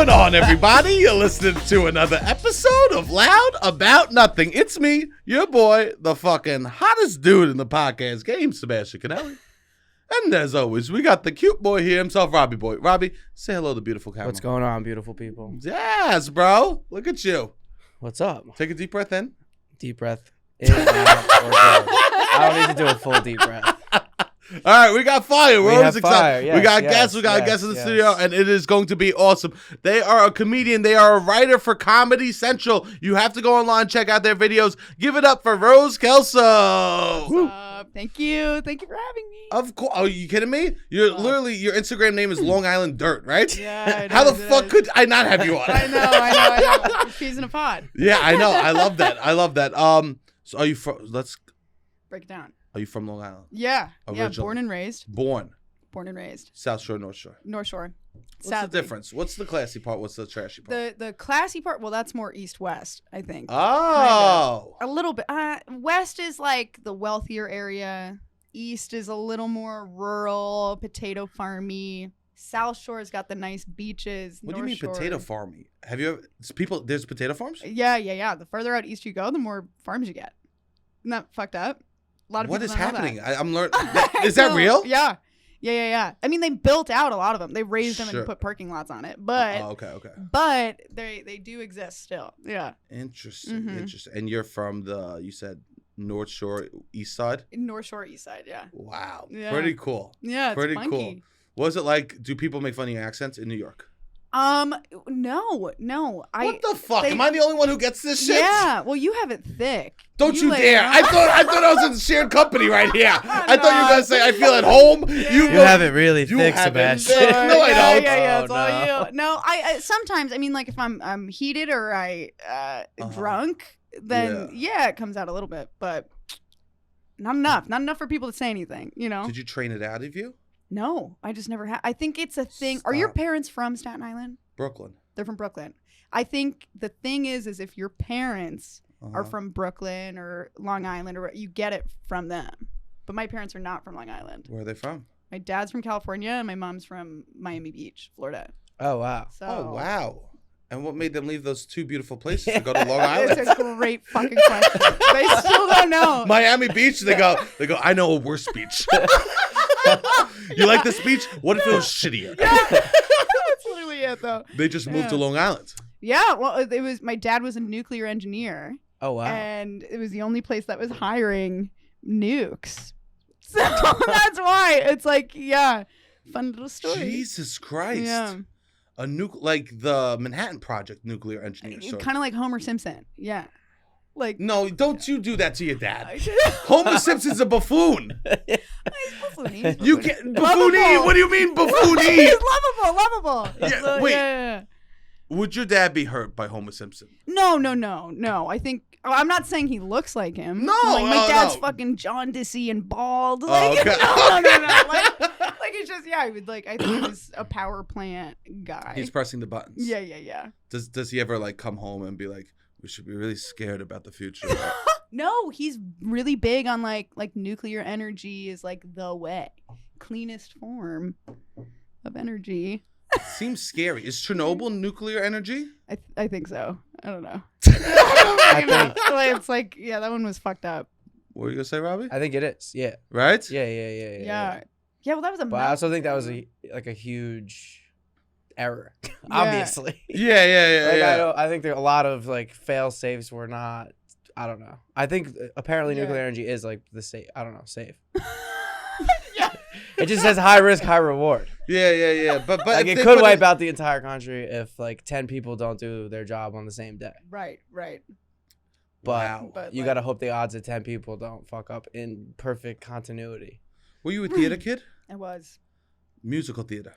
going on, everybody? You're listening to another episode of Loud About Nothing. It's me, your boy, the fucking hottest dude in the podcast game, Sebastian Conelli. And as always, we got the cute boy here himself, Robbie boy. Robbie, say hello to beautiful camera. What's going on, beautiful people? Yes, bro. Look at you. What's up? Take a deep breath in. Deep breath in, out, or go. I don't need to do a full deep breath. All right, we got fire. We're always excited. Yes, we got guests. We got guests in the studio, and it is going to be awesome. They are a comedian. They are a writer for Comedy Central. You have to go online, check out their videos. Give it up for Rose Kelso. What's up? Thank you. Thank you for having me. Of course. Oh, you kidding me? You're literally, your Instagram name is Long Island Dirt, right? Yeah. How the fuck could I not have you on? I know. You're peas in a pod. Yeah, I know. I love that. So are you from? Let's break it down. Are you from Long Island? Yeah. Original. Yeah. Born and raised. Born and raised. South Shore, North Shore. North Shore. What's the difference? What's the classy part? What's the trashy part? The classy part. Well, that's more east-west, I think. Oh. Kind of. A little bit. West is like the wealthier area. East is a little more rural, potato farmy. South Shore's got the nice beaches. What do you mean potato farmy? Have you ever, there's potato farms? Yeah. The further out east you go, the more farms you get. Isn't that fucked up? A lot of what people is don't know happening? that. I'm learning. Is that real? Yeah. I mean, they built out a lot of them. They raised them Sure. and put parking lots on it. But okay. But they do exist still. Yeah. Interesting. Mm-hmm. Interesting. And you're from you said North Shore, East Side? North Shore, East Side. Yeah. Wow. Yeah. Pretty cool. Yeah. It's Pretty funky. cool. What was it like? Do people make fun of your accents in New York? No. What the fuck? Am I the only one who gets this shit? Yeah. Well, you have it thick. Don't you dare! I thought I was in shared company right here. I thought you were gonna say I feel at home. You have it really thick, Sebastian. No, I don't. Yeah. It's Oh, all no. you. No, I sometimes. I mean, like if I'm heated or drunk, then it comes out a little bit, but not enough. Not enough for people to say anything. You know. Did you train it out of you? No, I just never had. I think it's a thing. Stop. Are your parents from Staten Island? Brooklyn. They're from Brooklyn. I think the thing is if your parents are from Brooklyn or Long Island, or you get it from them. But my parents are not from Long Island. Where are they from? My dad's from California and my mom's from Miami Beach, Florida. Oh, wow. So, oh, wow. And what made them leave those two beautiful places to go to Long Island? It's a great fucking question. They still don't know. Miami Beach, they go, I know a worse beach. You like this beach? What if it was shittier? Yeah. That's literally it, though. They just moved to Long Island. Yeah, well, my dad was a nuclear engineer. Oh, wow. And it was the only place that was hiring nukes. So that's why. It's like, fun little story. Jesus Christ. Yeah. Like the Manhattan Project nuclear engineer. Kind of like Homer Simpson. Yeah. Like no, don't you do that to your dad. Homer Simpson's a buffoon. He's buffoon. You can't buffoon. What do you mean buffoon? He's lovable. Yeah, So, wait. Yeah. Would your dad be hurt by Homer Simpson? No. I think I'm not saying he looks like him. No, like my dad's no. fucking jaundicey and bald. okay. Like no. Like it's just he would I think he was a power plant guy. He's pressing the buttons. Yeah. Does he ever come home and be like, we should be really scared about the future? No, he's really big on like nuclear energy is like the way, cleanest form of energy. Seems scary. Is Chernobyl nuclear energy? I think so. I don't know. I think, It's like that one was fucked up. What were you gonna say, Robbie? I think it is. Yeah. Right? Yeah. Yeah, well, that was a. But I also think that was a huge error. Obviously. Yeah. I think there are a lot of fail safes were not. I don't know. I think apparently nuclear energy is the safe. I don't know, safe. Yeah. It just says high risk, high reward. Yeah. But it could wipe out the entire country if 10 people don't do their job on the same day. Right. But you gotta hope the odds of 10 people don't fuck up in perfect continuity. Were you a theater kid? I was. Musical theater.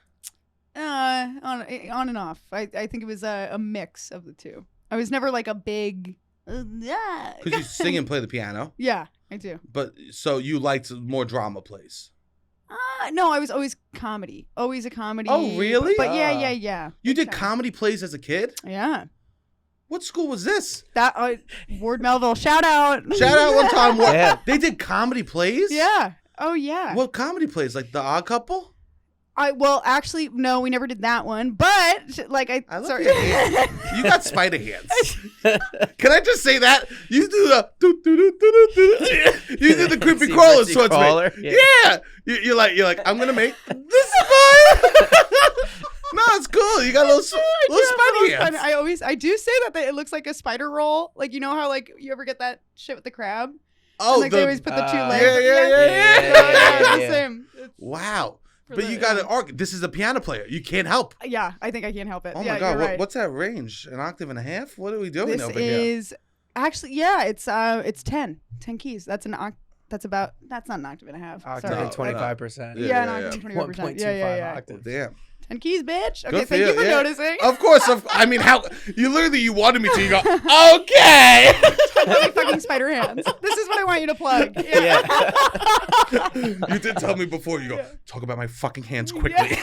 On and off. I think it was a mix of the two. I was never a big. Because you sing and play the piano. Yeah, I do. But so you liked more drama plays. No, I was always comedy. Always a comedy. Oh, really? But yeah. You did comedy plays as a kid? Yeah. What school was this? That Ward Melville. Shout out. Shout out one time. What? Yeah. They did comedy plays? Yeah. Oh yeah. What comedy plays? Like The Odd Couple? Actually, no, we never did that one. But like, I love sorry. your hands. You got spider hands. Can I just say that? You do the you do the creepy crawler towards me. Yeah. You're like, I'm gonna make this spider. No, it's cool. You got little spider hands. I do say that it looks like a spider roll. Like, you know how like you ever get that shit with the crab? Oh, and, like they always put the two legs. Yeah. It's the same. Wow. But you got an arc. This is a piano player. You can't help. Yeah, I think I can't help it. Oh my God. What's that range? An octave and a half? What are we doing over here? This is actually, it's 10 keys. That's not an octave and a half. Octave Sorry. and 25%. Yeah, an octave and 25%. Yeah. octaves. Damn. 10 keys, bitch. Good Okay, thank you for noticing. Of course. I mean, how you wanted me to. You go, okay. Like fucking spider hands. This is what I want you to plug. Yeah. You did tell me before. You go, talk about my fucking hands quickly.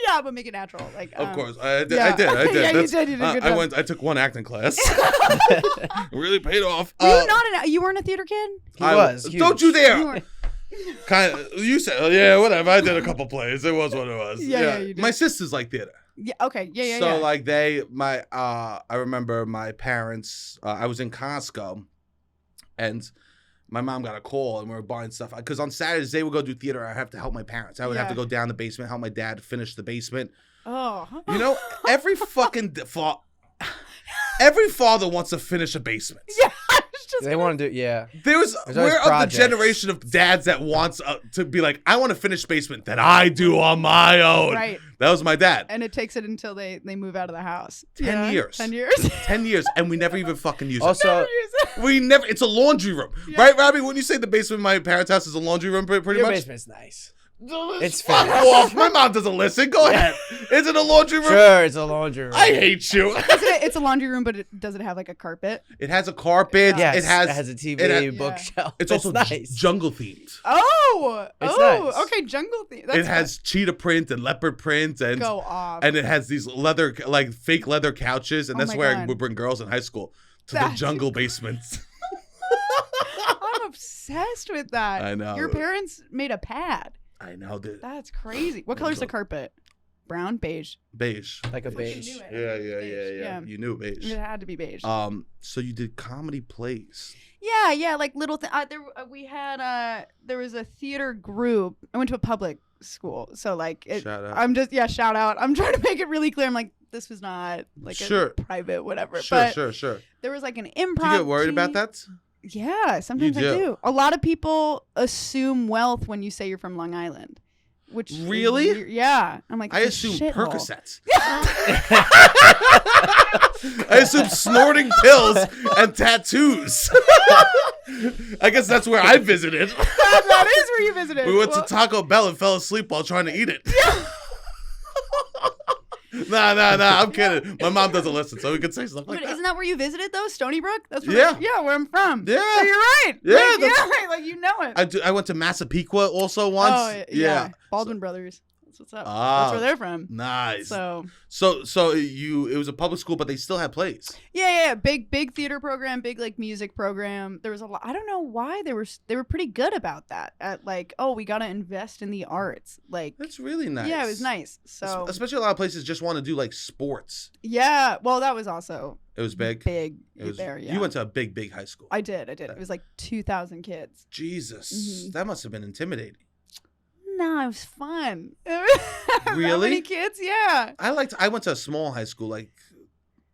Yeah, but make it natural. Like, of course, I did. Yeah, you did. You did a good job. I took one acting class. Really paid off. You weren't a theater kid? He was. Don't you dare. Kind of. You said, yeah, whatever. I did a couple plays. It was what it was. Yeah, you did. My sisters like theater. Yeah. Okay. Yeah. So like I remember my parents. I was in Costco, and my mom got a call, and we were buying stuff because on Saturdays they would go do theater. I have to help my parents. I would have to go down the basement, help my dad finish the basement. Oh. You know, every fucking every father wants to finish a basement. Yeah. They want to do, yeah. We're of the generation of dads that wants to be like, I want to finish basement that I do on my own. Right. That was my dad. And it takes it until they move out of the house. 10 years. 10 years. 10 years, and we never even fucking use also, it. It's a laundry room. Yeah. Right, Robbie? When you say the basement of my parents' house is a laundry room, pretty much? Your basement's nice. It's fuck off. My mom doesn't listen. Go ahead. Is it a laundry room? Sure, it's a laundry room. I hate you. It's a laundry room, but does it have like a carpet? It has a carpet. Yes, it has a TV, bookshelf. It's also nice. Jungle themed. Oh, nice. Okay, jungle theme. It has cheetah print and leopard print and go off. And it has these fake leather couches, and that's where we bring girls in high school to the jungle basements. I'm obsessed with that. I know. Your parents made a pad. I know that. That's crazy. What color's the carpet? Brown, beige. Beige. Like a beige. Yeah. You knew beige. It had to be beige. So you did comedy plays. Yeah, like little thing. There was a theater group. I went to a public school, so like shout out. Shout out. I'm trying to make it really clear. I'm like, this was not like a private whatever. Sure. There was like an improv. Do you get worried about that? Yeah, sometimes I do. A lot of people assume wealth when you say you're from Long Island. Which really? Yeah. I'm like, I assume Percocets. I assume snorting pills and tattoos. I guess that's where I visited. That is where you visited. We went to Taco Bell and fell asleep while trying to eat it. Yeah. Nah, I'm kidding. My mom doesn't listen, so we could say stuff like that. Isn't that where you visited, though? Stony Brook? That's where where I'm from. Yeah. So you're right. Yeah. Like you know it. I went to Massapequa also once. Oh, yeah. Baldwin Brothers. That's what's up. That's where they're from. Nice. So it was a public school, but they still had plays. Yeah. Big theater program, big like music program. There was a lot. I don't know why they were pretty good about that. At like, we got to invest in the arts. Like that's really nice. Yeah, it was nice. So especially a lot of places just want to do like sports. Yeah. Well, that was also. It was big. Big there. Yeah. You went to a big high school. I did. It was like 2,000 kids. Jesus, Mm-hmm. That must have been intimidating. No, it was fun. Really? That many kids? Yeah. I went to a small high school, like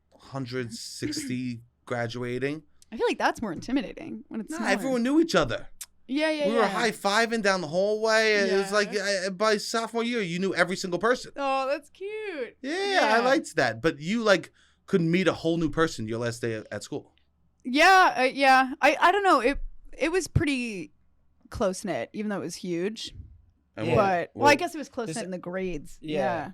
160 graduating. I feel like that's more intimidating when it's smaller. Everyone knew each other. Yeah. We were high-fiving down the hallway. And it was like by sophomore year, you knew every single person. Oh, that's cute. Yeah, I liked that. But you couldn't meet a whole new person your last day at school. Yeah. I don't know. It was pretty close-knit, even though it was huge. But I guess it was close knit in the grades. Yeah.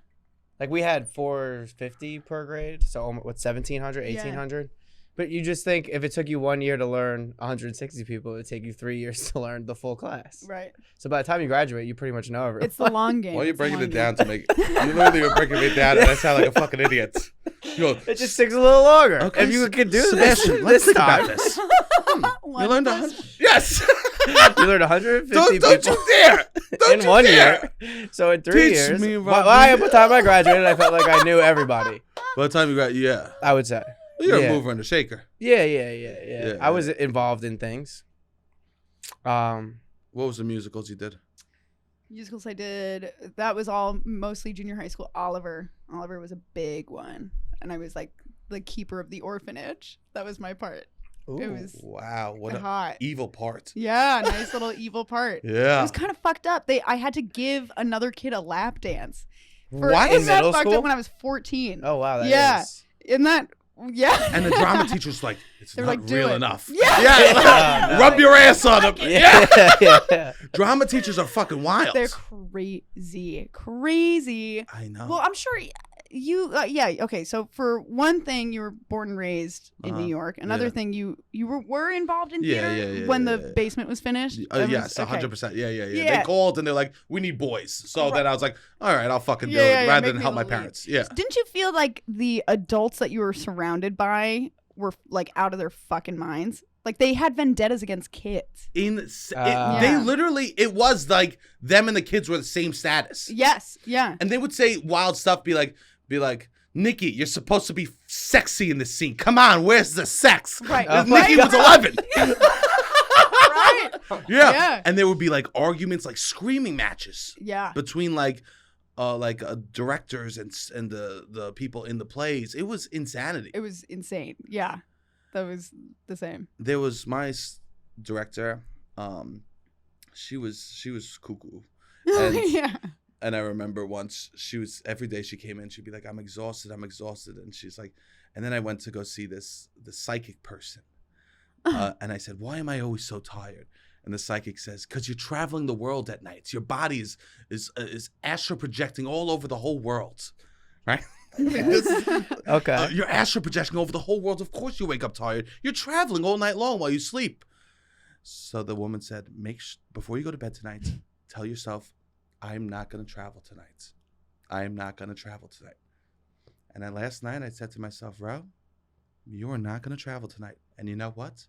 Like we had 450 per grade, so 1,700, 1,800. But you just think if it took you 1 year to learn 160 people, it would take you 3 years to learn the full class. Right. So by the time you graduate, you pretty much know everyone. It's the long game. Why are you breaking it down to make? You literally were breaking it down, and I sound like a fucking idiot. It just takes a little longer. Okay, if you could do Sebastian, let's think about this. You learned 100. Yes. You learned 150 Don't people you dare! Don't in you 1 year. year. So in 3 Teach years, me, by Robbie. the time I graduated, I felt like I knew everybody. By the time you got, yeah. I would say. Well, you're Yeah. a mover and a shaker. Yeah. I was involved in things. What was the musicals you did? Musicals I did, that was all mostly junior high school. Oliver was a big one, and I was like the keeper of the orphanage. That was my part. Ooh. It was Wow, what an hot. evil part. Yeah, nice little evil part. Yeah. It was kind of fucked up. I had to give another kid a lap dance. What? It In was that middle fucked school? up when I was 14. Oh wow, that Yeah. is. Isn't that? Yeah. And the drama teacher's like, it's They're not like, do real it. enough. Yeah. Yeah. Rub your ass on him. Yeah. Yeah. Drama teachers are fucking wild. They're crazy. I know. Well, I'm sure you. Yeah. Okay. So for one thing, you were born and raised in New York. Another Yeah. thing, you were involved in Yeah, theater yeah, when yeah, the yeah. basement was finished. That yes, was- okay. 100%. Yeah. Yeah. They called and they're like, we need boys. So then I was like, all right, I'll fucking do Yeah, it yeah, rather make than me help my the lead. parents. Yeah. Didn't you feel like the adults that you were surrounded by were like out of their fucking minds? Like they had vendettas against kids. They Yeah. literally, it was like them and the kids were the same status. Yes. Yeah. And they would say wild stuff, be like, Nikki, you're supposed to be sexy in this scene. Come on, where's the sex? Right. And Oh my Nikki was 11. Right. Yeah. Yeah. And there would be like arguments, like screaming matches Yeah. between directors and the people in the plays. It was insanity. It was insane. Yeah. That was the same. There was my director. She was cuckoo. And, Yeah. and I remember once every day she came in, she'd be like, I'm exhausted. And she's like, and then I went to go see the psychic person. And I said, why am I always so tired? And the psychic says, because you're traveling the world at night. Your body is astral projecting all over the whole world. Right? Okay. You're astral projecting over the whole world. Of course you wake up tired. You're traveling all night long while you sleep. So the woman said, before you go to bed tonight, tell yourself, I'm not going to travel tonight. I am not going to travel tonight. And then last night I said to myself, Ro, you are not going to travel tonight. And you know what?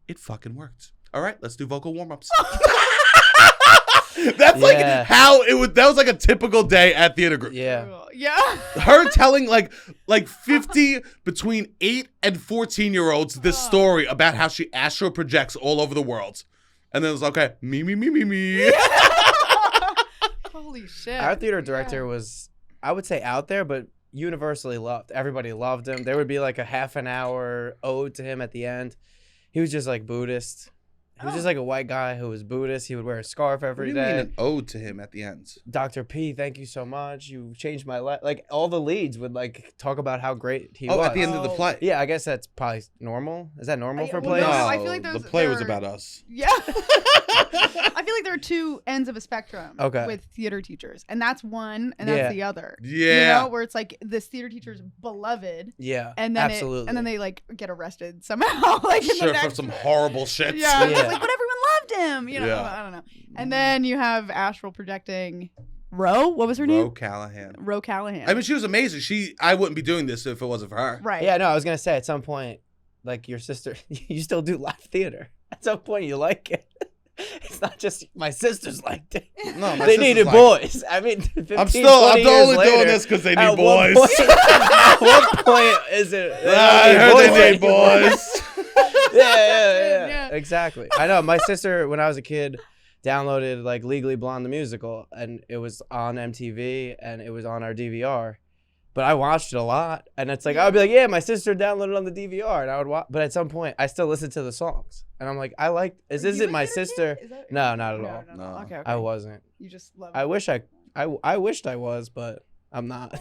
It fucking worked. All right, let's do vocal warm-ups. That's like how it would. That was like a typical day at theater group. Yeah. Yeah. Her telling like 50 between 8 and 14-year-olds this story about how she astral projects all over the world. And then it was okay, me. Holy shit. Our theater director was, I would say, out there, but universally loved. Everybody loved him. There would be like a half an hour ode to him at the end. He was just like Buddhist. He was just like a white guy who was Buddhist. He would wear a scarf What every do you mean day. an ode to him at the end? Dr. P, thank you so much. You changed my life. Like all the leads would like talk about how great he Oh, was. at the end of the play. Yeah, I guess that's probably normal. Is that normal for well, plays? no, I feel like the there's- play was there- about us. Yeah. I feel like there are two ends of a spectrum with theater teachers. And that's one and that's the other. Yeah. You know, where it's like this theater teacher's beloved. Yeah, And then absolutely. and then they like get arrested somehow. Like in the Sure, for next some horrible shit. Yeah. Yeah. It's like, but everyone loved him. You know, Yeah. I don't know. And then you have astral projecting Ro. What was her name? Ro Callahan. I mean, she was amazing. I wouldn't be doing this if it wasn't for her. Right. Yeah, no, I was gonna say at some point, like your sister, you still do live theater. At some point, you like it. It's not just my sisters liked it. No, my They sisters needed liked boys. I mean, 15, I'm 20 only years doing later, this because they at need what boys. point- at what point is it? I heard they need boys. Yeah. Exactly. I know. My sister, when I was a kid, downloaded like Legally Blonde the musical, and it was on MTV and it was on our DVR. But I watched it a lot, and it's like I would be like, "Yeah, my sister downloaded on the DVR," and I would watch. But at some point, I still listen to the songs, and I'm like, "I like. Is Were this you it? a My theater kid? sister? Is that- No, not at No, all. no. Okay. I wasn't. You just love I it. wish I wished I was, but I'm not.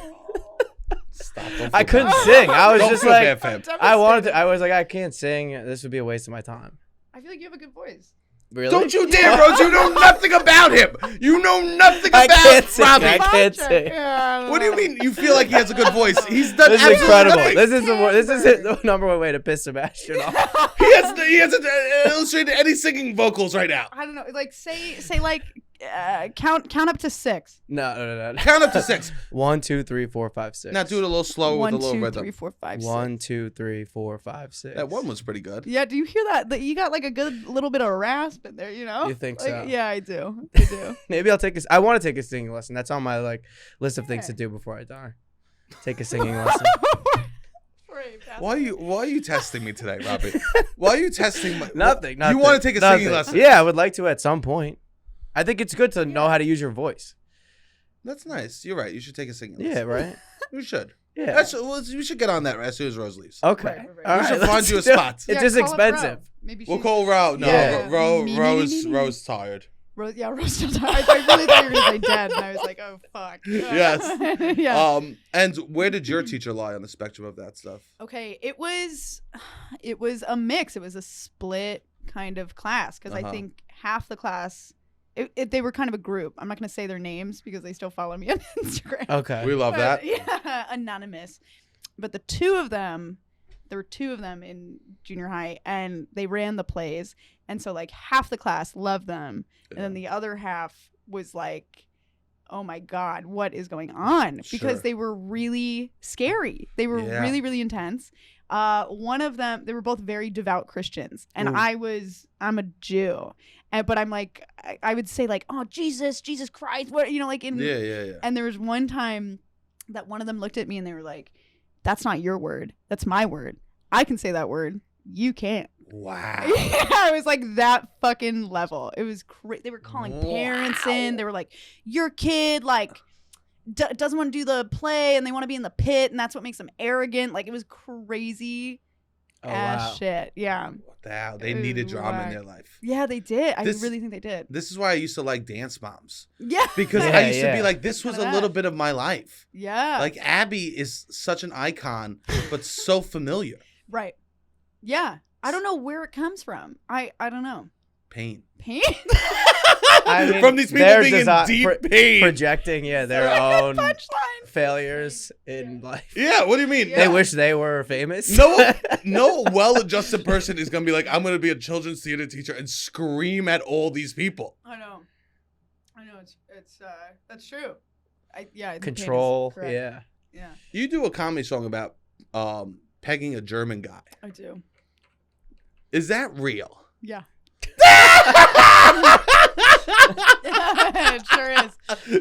Stop. Don't I feel couldn't bad. sing. I was Don't just feel like, bad, fam. I wanted to. I was like, I can't sing. This would be a waste of my time. I feel like you have a good voice. Really? Don't you dare, Rose. You know nothing about him. You know nothing I about can't sing. Robbie. I can't sing. What do you mean? You feel like he has a good voice? He's done This is absolutely incredible. nothing. This is the number one way to piss Sebastian off. He hasn't illustrated any singing vocals right now. I don't know. Like say like count up to 6. No. Count up to 6. 1, 2, 3, 4, 5, 6. Now do it a little slower with a little 1, 2, rhythm. 3, 4, 5, 6. 1, 2, 3, 4, 5, 6. That one was pretty good. Yeah, do you hear that? That you got like a good little bit of rasp in there, you know? You think Like, so? Yeah, I do. I do. Maybe I'll take I want to take a singing lesson. That's on my list of things to do before I die. Take a singing lesson. Why are you testing me today, Robbie? Why are you testing my Nothing. You want to take a singing lesson? Yeah, I would like to at some point. I think it's good to know how to use your voice. That's nice. You're right. You should take a singing lesson. Yeah, right? You should. Yeah. We should get on that as soon as Rose leaves. Okay. Right. All We should right, find you a let's do it. spot. It's just call up expensive. Ro. Maybe We'll she's- call Rose. No, Yeah. Rose tired. Rose still tired. I really thought you were going to say dead, and I was like, oh, fuck. Yes. Yeah. And where did your teacher lie on the spectrum of that stuff? Okay, it was a mix. It was a split kind of class because I think half the class, they were kind of a group. I'm not going to say their names because they still follow me on Instagram. Okay. We love that. Yeah, anonymous. But the two of them, there were 2 of them in junior high, and they ran the plays. And so like half the class loved them, and then the other half was like, oh my God, what is going on? Because they were really scary. They were really, really intense. One of them, they were both very devout Christians, and I'm a Jew, but I'm like, I would say like, oh, Jesus Christ, what, you know, like in Yeah. And there was one time that one of them looked at me and they were like, that's not your word, that's my word. I can say that word, you can't. Wow. Yeah, it was like that fucking level. It was they were calling parents in. They were like, your kid like doesn't want to do the play and they want to be in the pit, and that's what makes them arrogant. Like, it was crazy shit. Yeah. Wow, they needed drama in their life. Yeah, they did. I really think they did. This is why I used to like Dance Moms. Yeah. Because I used to be like, this was a little bit of my life. Yeah. Like, Abby is such an icon, but so familiar. Right. Yeah. I don't know where it comes from. I don't know. Pain. I mean, from these people being in deep pain. Projecting, their own failures in life. Yeah, what do you mean? They wish they were famous. No well-adjusted person is going to be like, I'm going to be a children's theater teacher and scream at all these people. I know. It's that's true. I think Control. pain is correct. Yeah. You do a comedy song about pegging a German guy. I do. Is that real? Yeah. It sure is.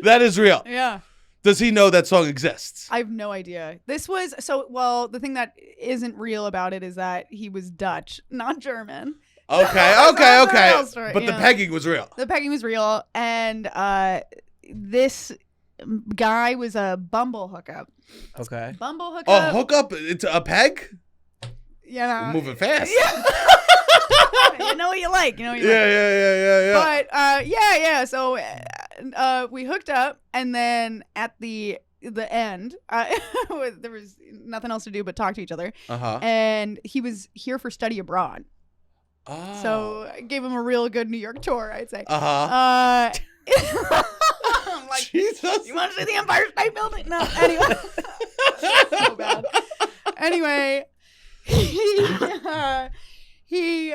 That is real. Yeah. Does he know that song exists? I have no idea. This was the thing that isn't real about it is that he was Dutch, not German. Okay. Story, But the pegging was real. The pegging was real, and this guy was a Bumble hookup. Okay. Bumble hookup. A hookup? It's a peg? Yeah. We're moving fast. Yeah. You know what you like. Yeah. But yeah. So we hooked up, and then at the end, there was nothing else to do but talk to each other. And he was here for study abroad. Oh. So I gave him a real good New York tour, I'd say. I'm like, Jesus. you want to see the Empire State Building? No. Anyway. So bad. Anyway, he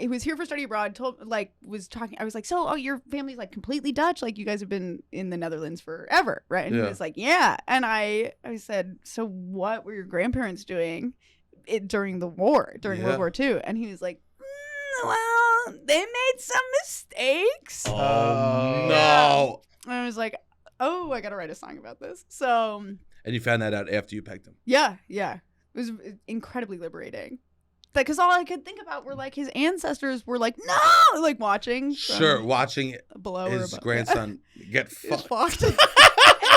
was here for study abroad, was talking. I was like, so, your family's like completely Dutch? Like, you guys have been in the Netherlands forever, right? And he was like, yeah. And I said, so what were your grandparents doing during the war, during World War II? And he was like, well, they made some mistakes. Oh, no. And I was like, oh, I got to write a song about this. So. And you found that out after you pegged him? Yeah. It was incredibly liberating. Because all I could think about were like his ancestors were like, no, like watching. Sure, watching below his grandson get fucked. And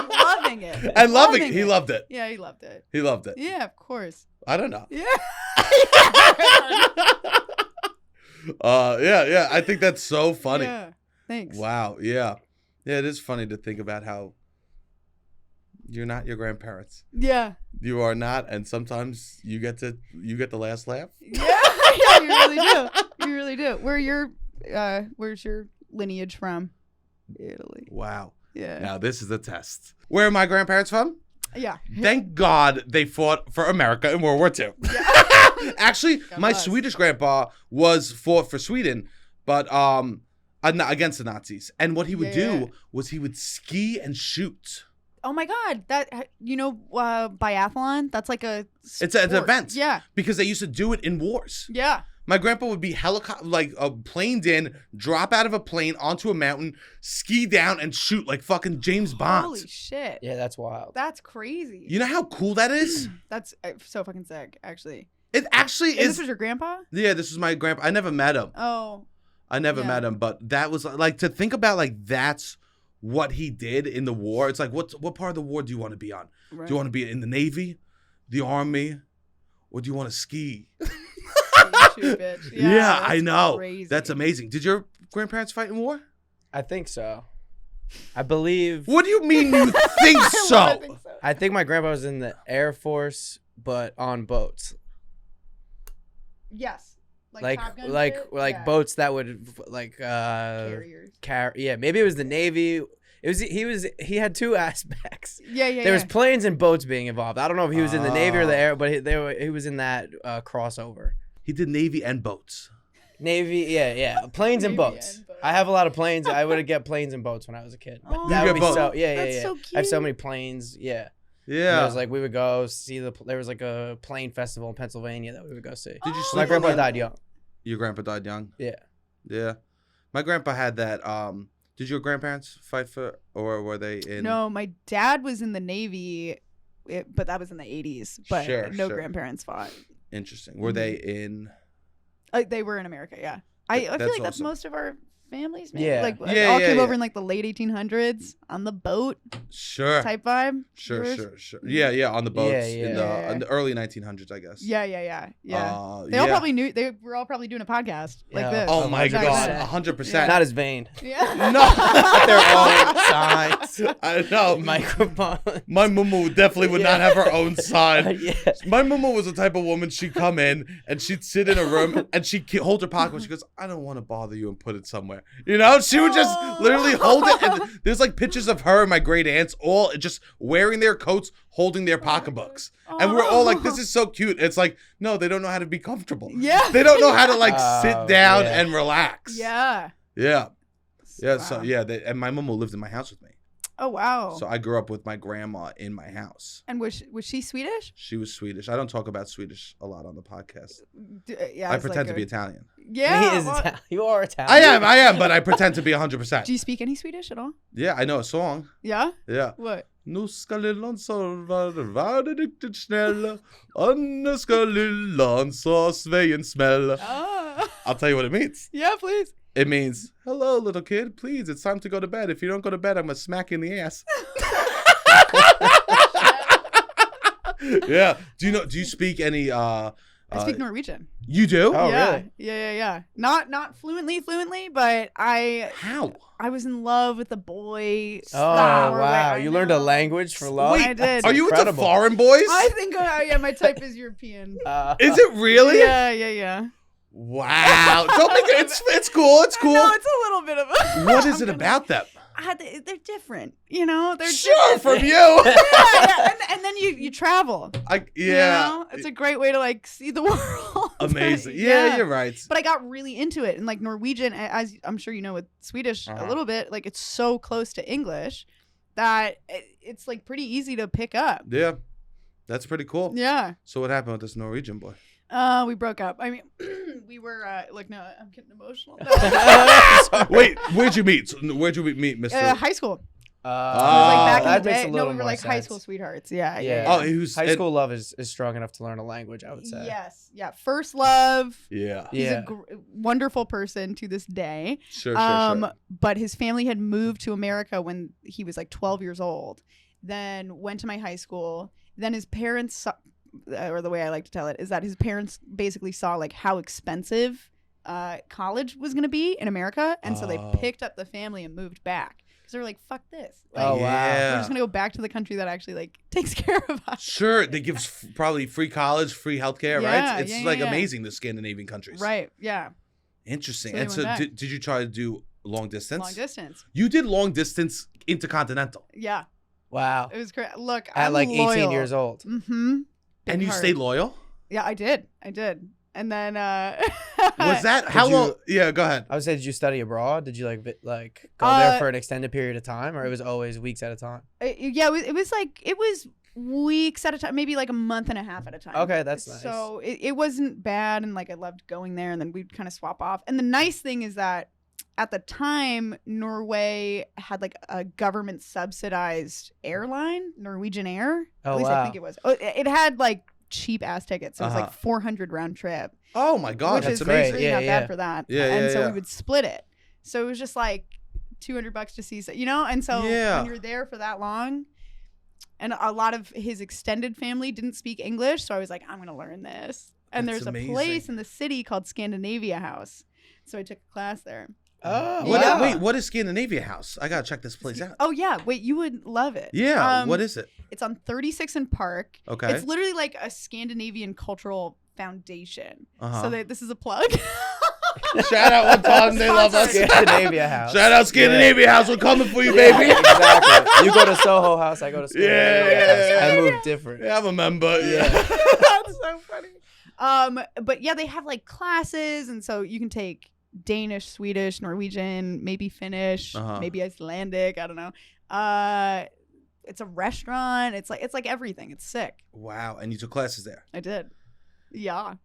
loving it. And loving it. He loved it. Yeah, he loved it. He loved it. Yeah, of course. I don't know. Yeah. Yeah. I think that's so funny. Yeah. Thanks. Wow. Yeah. Yeah, it is funny to think about how you're not your grandparents. Yeah. You are not, and sometimes you get the last laugh. Yeah, you really do. You really do. Where's your lineage from? Italy. Wow. Yeah. Now this is the test. Where are my grandparents from? Yeah. Thank God they fought for America in World War II. Yeah. Actually, my Swedish grandpa fought for Sweden, but Not against the Nazis. And what he would Yeah. do was he would ski and shoot. Oh my God, that biathlon. That's like a It's an sport. event. Yeah, Because they used to do it in wars. yeah. My grandpa would be planed in, drop out of a plane onto a mountain, ski down, and shoot like fucking James Bond. Holy shit. Yeah, that's wild. That's crazy. You know how cool that is? That's so fucking sick, actually. It actually And is. this was your grandpa? Yeah, this was my grandpa. I never met him. Oh. I never Yeah. met him, but that was like to think about like that's what he did in the war. It's like what part of the war do you want to be on? Right. Do you want to be in the Navy, the Army, or do you want to ski? Shoot, bitch. Yeah, I that's know. crazy. That's amazing. Did your grandparents fight in war? I think so. I believe. What do you mean you think so? I think so. I think my grandpa was in the Air Force, but on boats. Yes. Like Top Gun like shit? like Yeah. boats that would Carriers. Yeah, maybe it was the Navy. He had two aspects. Yeah. There was planes and boats being involved. I don't know if he was in the Navy or the Air, but he was in that crossover. He did Navy and boats. Navy, yeah, planes and Navy boats. and boats. I have a lot of planes. I would get planes and boats when I was a kid. Oh, That You would get be so both. yeah. That's so I have so cute. many planes. Yeah. Yeah. It was like we would go see there was like a plane festival in Pennsylvania that we would go see. Did you Oh. sleep My grandpa on that? died young. Your grandpa died young. Yeah. Yeah. My grandpa had that. Did your grandparents fight for, or were they in? No, my dad was in the Navy, but that was in the 80s. But Sure, no sure. grandparents fought. Interesting. Were they in? They were in America, yeah. I feel That's like that's awesome. most of our families, man. Yeah. Like, Yeah, all yeah, came yeah. over in like the late 1800s on the boat Sure. type vibe. Sure, Yours? sure. Yeah, on the boats Yeah. in the early 1900s, I guess. Yeah. They all yeah. probably knew. They were all probably doing a podcast like Yeah. this. Oh my 100%. god, 100%. Not as vain. Yeah. No. Their own signs. I know. Microphone. My mumu definitely would not have her own sign. Yeah. My mumu was the type of woman, she'd come in and she'd sit in a room and she'd hold her pocket. She goes, I don't want to bother you and put it somewhere. You know, she would just literally hold it. And there's like pictures of her and my great aunts all just wearing their coats, holding their pocketbooks. And we're all like, this is so cute. It's like, no, they don't know how to be comfortable. Yeah. They don't know how to like sit Oh, down yeah. and relax. Yeah. Yeah. Yeah. Wow. So yeah, and my mumu lived in my house with me. Oh wow. So I grew up with my grandma in my house. And was she Swedish? She was Swedish. I don't talk about Swedish a lot on the podcast. Yeah. I it's pretend like to be Italian. Yeah. He is well, Italian. You are Italian. I am, but I pretend to be 100%. do you speak any Swedish at all? Yeah, I know a song. Yeah. Yeah. What? Nu ska lillan vara riktigt snäll. Annars ska lillan så svejen smälla. Oh. I'll tell you what it means. Yeah, please. It means, hello, little kid. Please, it's time to go to bed. If you don't go to bed, I'm going to smack you in the ass. Yeah. Do you speak any... I speak Norwegian. You do? Oh, yeah. really? Yeah. Not fluently, but How? I was in love with a boy. Oh, wow. I You learned a know. language for love? Wait, I did. Are you Incredible. into foreign boys? I think, my type is European. Is it really? Yeah. Wow. Don't make it. It's cool. It's cool. No, it's a little bit of a. What is it about them? They're different, you know. They're Sure, different. from you. yeah. And then you travel. Yeah. You know? It's a great way to like see the world. Amazing. Yeah, you're right. But I got really into it, and like Norwegian, as I'm sure you know with Swedish a little bit, like it's so close to English that it's like pretty easy to pick up. Yeah. That's pretty cool. Yeah. So what happened with this Norwegian boy? We broke up. I mean, we were like, no, I'm getting emotional. Wait, where'd you meet? Where'd you meet, Mr.? High school. It was Oh, like back that in the makes day. a No, little we were more like high sense. school sweethearts. Yeah. Yeah. Oh, who's High school love is strong enough to learn a language, I would say. Yes. Yeah. First love. Yeah. He's Yeah. a wonderful person to this day. Sure. But his family had moved to America when he was like 12 years old. Then went to my high school. Then his parents saw, or the way I like to tell it is that his parents basically saw like how expensive college was going to be in America, and so they Oh. picked up the family and moved back because they were like, "Fuck this! Like, Oh, wow. Yeah. we're just gonna go back to the country that actually like takes care of us." Sure. They give probably free college, free healthcare, Yeah, right? It's yeah, like yeah. amazing, the Scandinavian countries. Right? Yeah. Interesting. So they And so went back. did you try to do long distance? Long distance. You did long distance intercontinental. Yeah. Wow. It was great. Look, At I'm like 18 loyal. years old. Mm-hmm. And you stayed loyal? Yeah, I did. And then Was that how long? Yeah, go ahead. I would say, did you study abroad? Did you go there for an extended period of time, or it was always weeks at a time? Yeah, it was weeks at a time, maybe like a month and a half at a time. Okay, that's nice. So it wasn't bad, and like I loved going there, and then we'd kind of swap off. And the nice thing is that at the time, Norway had like a government subsidized airline, Norwegian Air. Oh, at least wow. I think it was. It had like cheap ass tickets. It was like 400 round trip. Oh my God, which that's is amazing. really not bad for that. Yeah, and so we would split it. So it was just like $200 to see, and so when you're there for that long, and a lot of his extended family didn't speak English, so I was like, I'm gonna learn this. And That's there's amazing. a place in the city called Scandinavian House, so I took a class there. Oh, wow. Wait, what is Scandinavian House? I gotta check this place out. Oh yeah, wait, you would love it. Yeah, what is it? It's on 36th and Park. Okay. It's literally like a Scandinavian cultural foundation. Uh-huh. So this is a plug. Shout out one time, they love us. Scandinavian House. Shout out Scandinavian House, we're coming for you, baby. Exactly. You go to Soho House, I go to Scandinavian House. I move different. Yeah, I'm a member. Yeah. That's so funny. But yeah, they have like classes, and so you can take Danish, Swedish, Norwegian, maybe Finnish, maybe Icelandic. I don't know. It's a restaurant. It's like everything. It's sick. Wow, and you took classes there? I did. Yeah.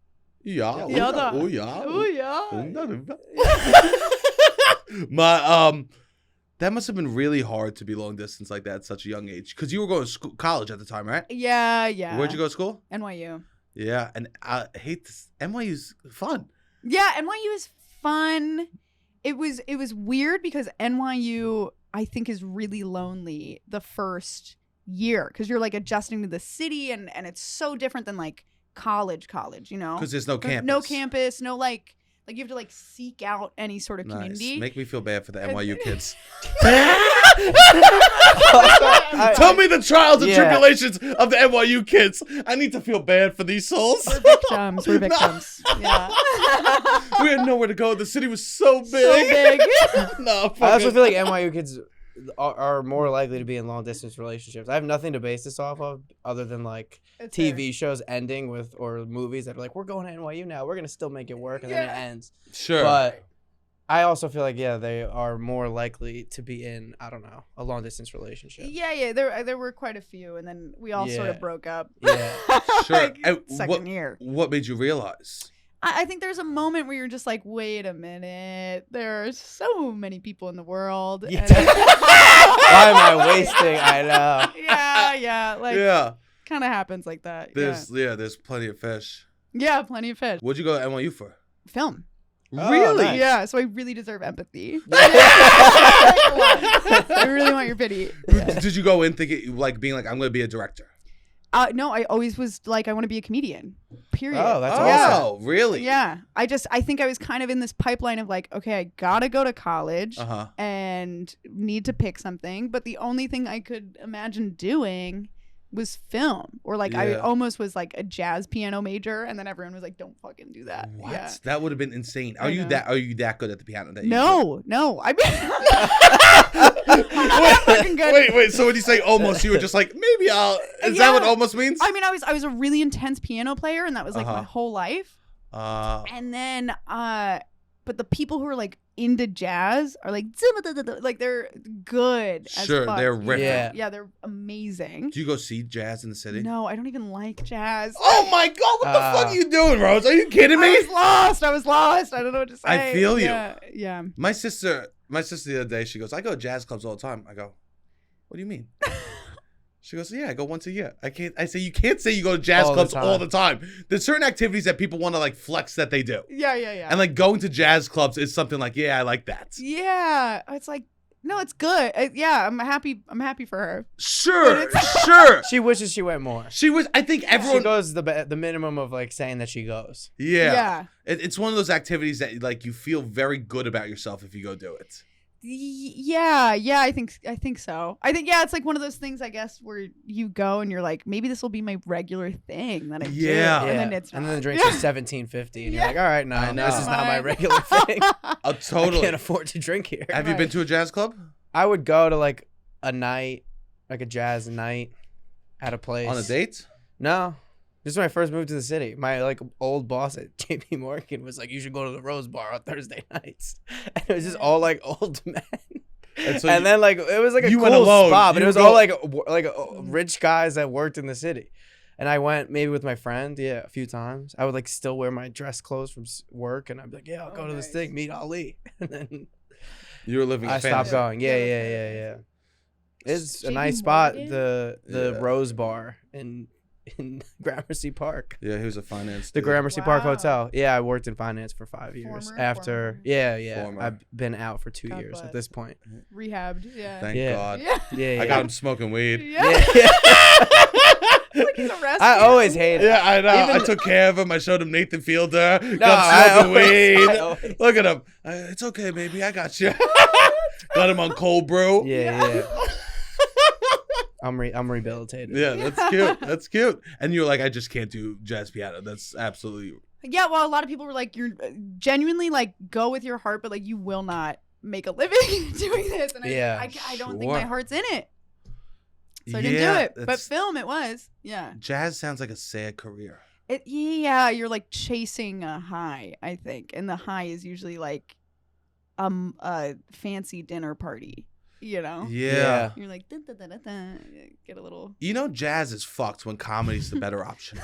Yeah. Ja da. Oh yeah. Oh yeah. That must have been really hard to be long distance like that at such a young age, because you were going to college at the time, right? Yeah. Where'd you go to school? NYU. Yeah, and I hate this. NYU's fun. Yeah, NYU is fun. It was weird because NYU, I think, is really lonely the first year, because you're like adjusting to the city, and it's so different than like college, because there's no campus. No campus, no like you have to like seek out any sort of community. Make me feel bad for the NYU kids. Tell me the trials and tribulations of the NYU kids. I need to feel bad for these souls. We're victims. Yeah. We had nowhere to go. The city was so big. No, I also feel like NYU kids are more likely to be in long distance relationships. I have nothing to base this off of other than like TV shows ending with, or movies that are like, we're going to NYU now, we're gonna still make it work, and then it ends. Sure. But I also feel like they are more likely to be in, I don't know, a long distance relationship. Yeah. There were quite a few, and then we all sort of broke up. Yeah. Sure. Second year. What made you realize? I think there's a moment where you're just like, wait a minute, there are so many people in the world. Yeah. Why am I wasting? I know. Yeah. Kind of happens like that. There's plenty of fish. Yeah, plenty of fish. What'd you go to NYU for? Film. Really? Nice. Yeah, so I really deserve empathy. I really want your pity. Did you go in thinking, like, being like, I'm going to be a director? No, I always was like, I want to be a comedian. Period. Oh, that's awesome. Oh, really? Yeah. I think I was kind of in this pipeline of like, okay, I gotta go to college and need to pick something. But the only thing I could imagine doing was film, or like I almost was like a jazz piano major, and then everyone was like, don't fucking do that. What? Yeah. That would have been insane. Are you that good at the piano? That no. I mean, wait. So when you say almost, you were just like, maybe I'll. Is that what almost means? I mean, I was a really intense piano player, and that was like my whole life. And then, but the people who are like into jazz are like they're good. Sure, as they're riffing. Yeah, they're amazing. Do you go see jazz in the city? No, I don't even like jazz. Oh my God, what the fuck are you doing, Rose? Are you kidding me? I was lost. I don't know what to say. I feel you. Yeah. My sister the other day, she goes, I go to jazz clubs all the time. I go, what do you mean? She goes, yeah, I go once a year. I say, you can't say you go to jazz clubs all the time. There's certain activities that people want to like flex that they do. Yeah. And like going to jazz clubs is something like, yeah, I like that. Yeah. It's like, no, it's good. I'm happy for her. Sure. She wishes she went more. I think everyone. She goes the minimum of like saying that she goes. Yeah. It's one of those activities that like you feel very good about yourself if you go do it. Yeah, I think so. I think it's like one of those things, I guess, where you go and you're like, maybe this will be my regular thing that I do. And then it's not. And then the drinks are $17.50, and you're like, all right, no, this is not my regular thing. Oh, totally. I can't afford to drink here. Have you been to a jazz club? I would go to like a night, like a jazz night, at a place. On a date? No. This is when I first moved to the city. My like old boss at JP Morgan was like, "You should go to the Rose Bar on Thursday nights," and it was just all like old men. And, so then like it was like a cool spot, but it was all like rich guys that worked in the city. And I went maybe with my friend, a few times. I would like still wear my dress clothes from work, and I'd be like, "Yeah, I'll go to this thing, meet Ali." And then you were living. I stopped going. Yeah. It's a nice spot. The Rose Bar in Gramercy Park. Yeah, he was a finance. The Gramercy Park Hotel. Yeah, I worked in finance for 5 years. Former. I've been out for 2 years at this point. Rehabbed. Yeah. Thank God. Yeah. I got him smoking weed. Yeah. Like he's arrested. I always hated it. Yeah, I know. I took care of him. I showed him Nathan Fielder. Got him smoking weed. Look at him. It's okay, baby. I got you. Got him on cold brew. Yeah. I'm rehabilitated. Yeah, that's cute. That's cute. And you're like, I just can't do jazz piano. That's absolutely. Yeah, well, a lot of people were like, you're genuinely like, go with your heart, but like, you will not make a living doing this. And I don't think my heart's in it. So I didn't do it. But film, it was. Yeah. Jazz sounds like a sad career. You're like chasing a high, I think. And the high is usually like a fancy dinner party. You know? Yeah. You're like, dun, dun, dun, dun, dun. Get a little. You know, jazz is fucked when comedy's the better option.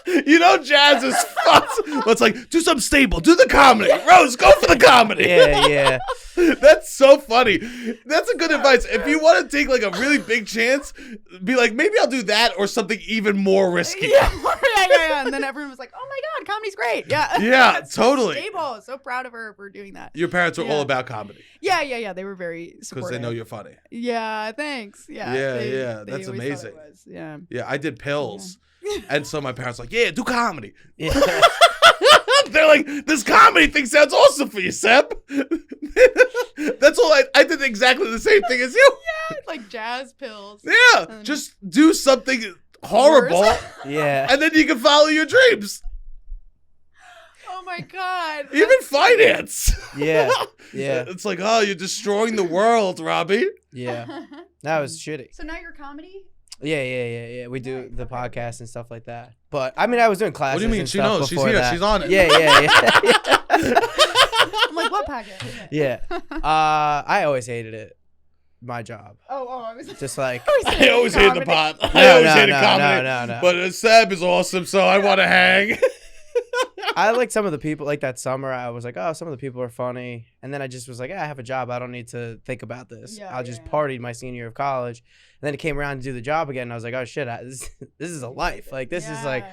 You know, jazz is fucked. Well, it's like, do something stable. Do the comedy. Rose, go for the comedy. Yeah. That's so funny. That's a good advice. If you want to take like a really big chance, be like, maybe I'll do that or something even more risky. Yeah. And then everyone was like, oh my God, comedy's great. Yeah. Yeah, totally. Stable. So proud of her for doing that. Your parents were all about comedy. Yeah. They were very supportive. Because they know you're funny. Yeah, thanks. Yeah. Yeah. That's amazing. Yeah. Yeah, I did pills. And so my parents were like, yeah, do comedy. Yeah. They're like, this comedy thing sounds awesome for you, Seb. That's all. I did exactly the same thing as you. Yeah, like jazz pills. Yeah, just do something horrible. Yeah. And then you can follow your dreams. Oh my God. Even finance. Yeah. It's like, oh, you're destroying the world, Robbie. Yeah. That was shitty. So now you're comedy? Yeah. We do the podcast and stuff like that. But I mean, I was doing classes. What do you mean? And She stuff knows. She's before here. that. She's on it. Yeah. I'm like, what podcast? Yeah. I always hated it. My job. Oh, I was just like I always hated the pot. I always hated comedy. No. But Seb is awesome, so I want to hang. I like some of the people. Like that summer, I was like, oh, some of the people are funny. And then I just was like, I have a job. I don't need to think about this. I'll just party my senior year of college. And then it came around to do the job again. And I was like, oh, shit, this is a life. Like, this is like,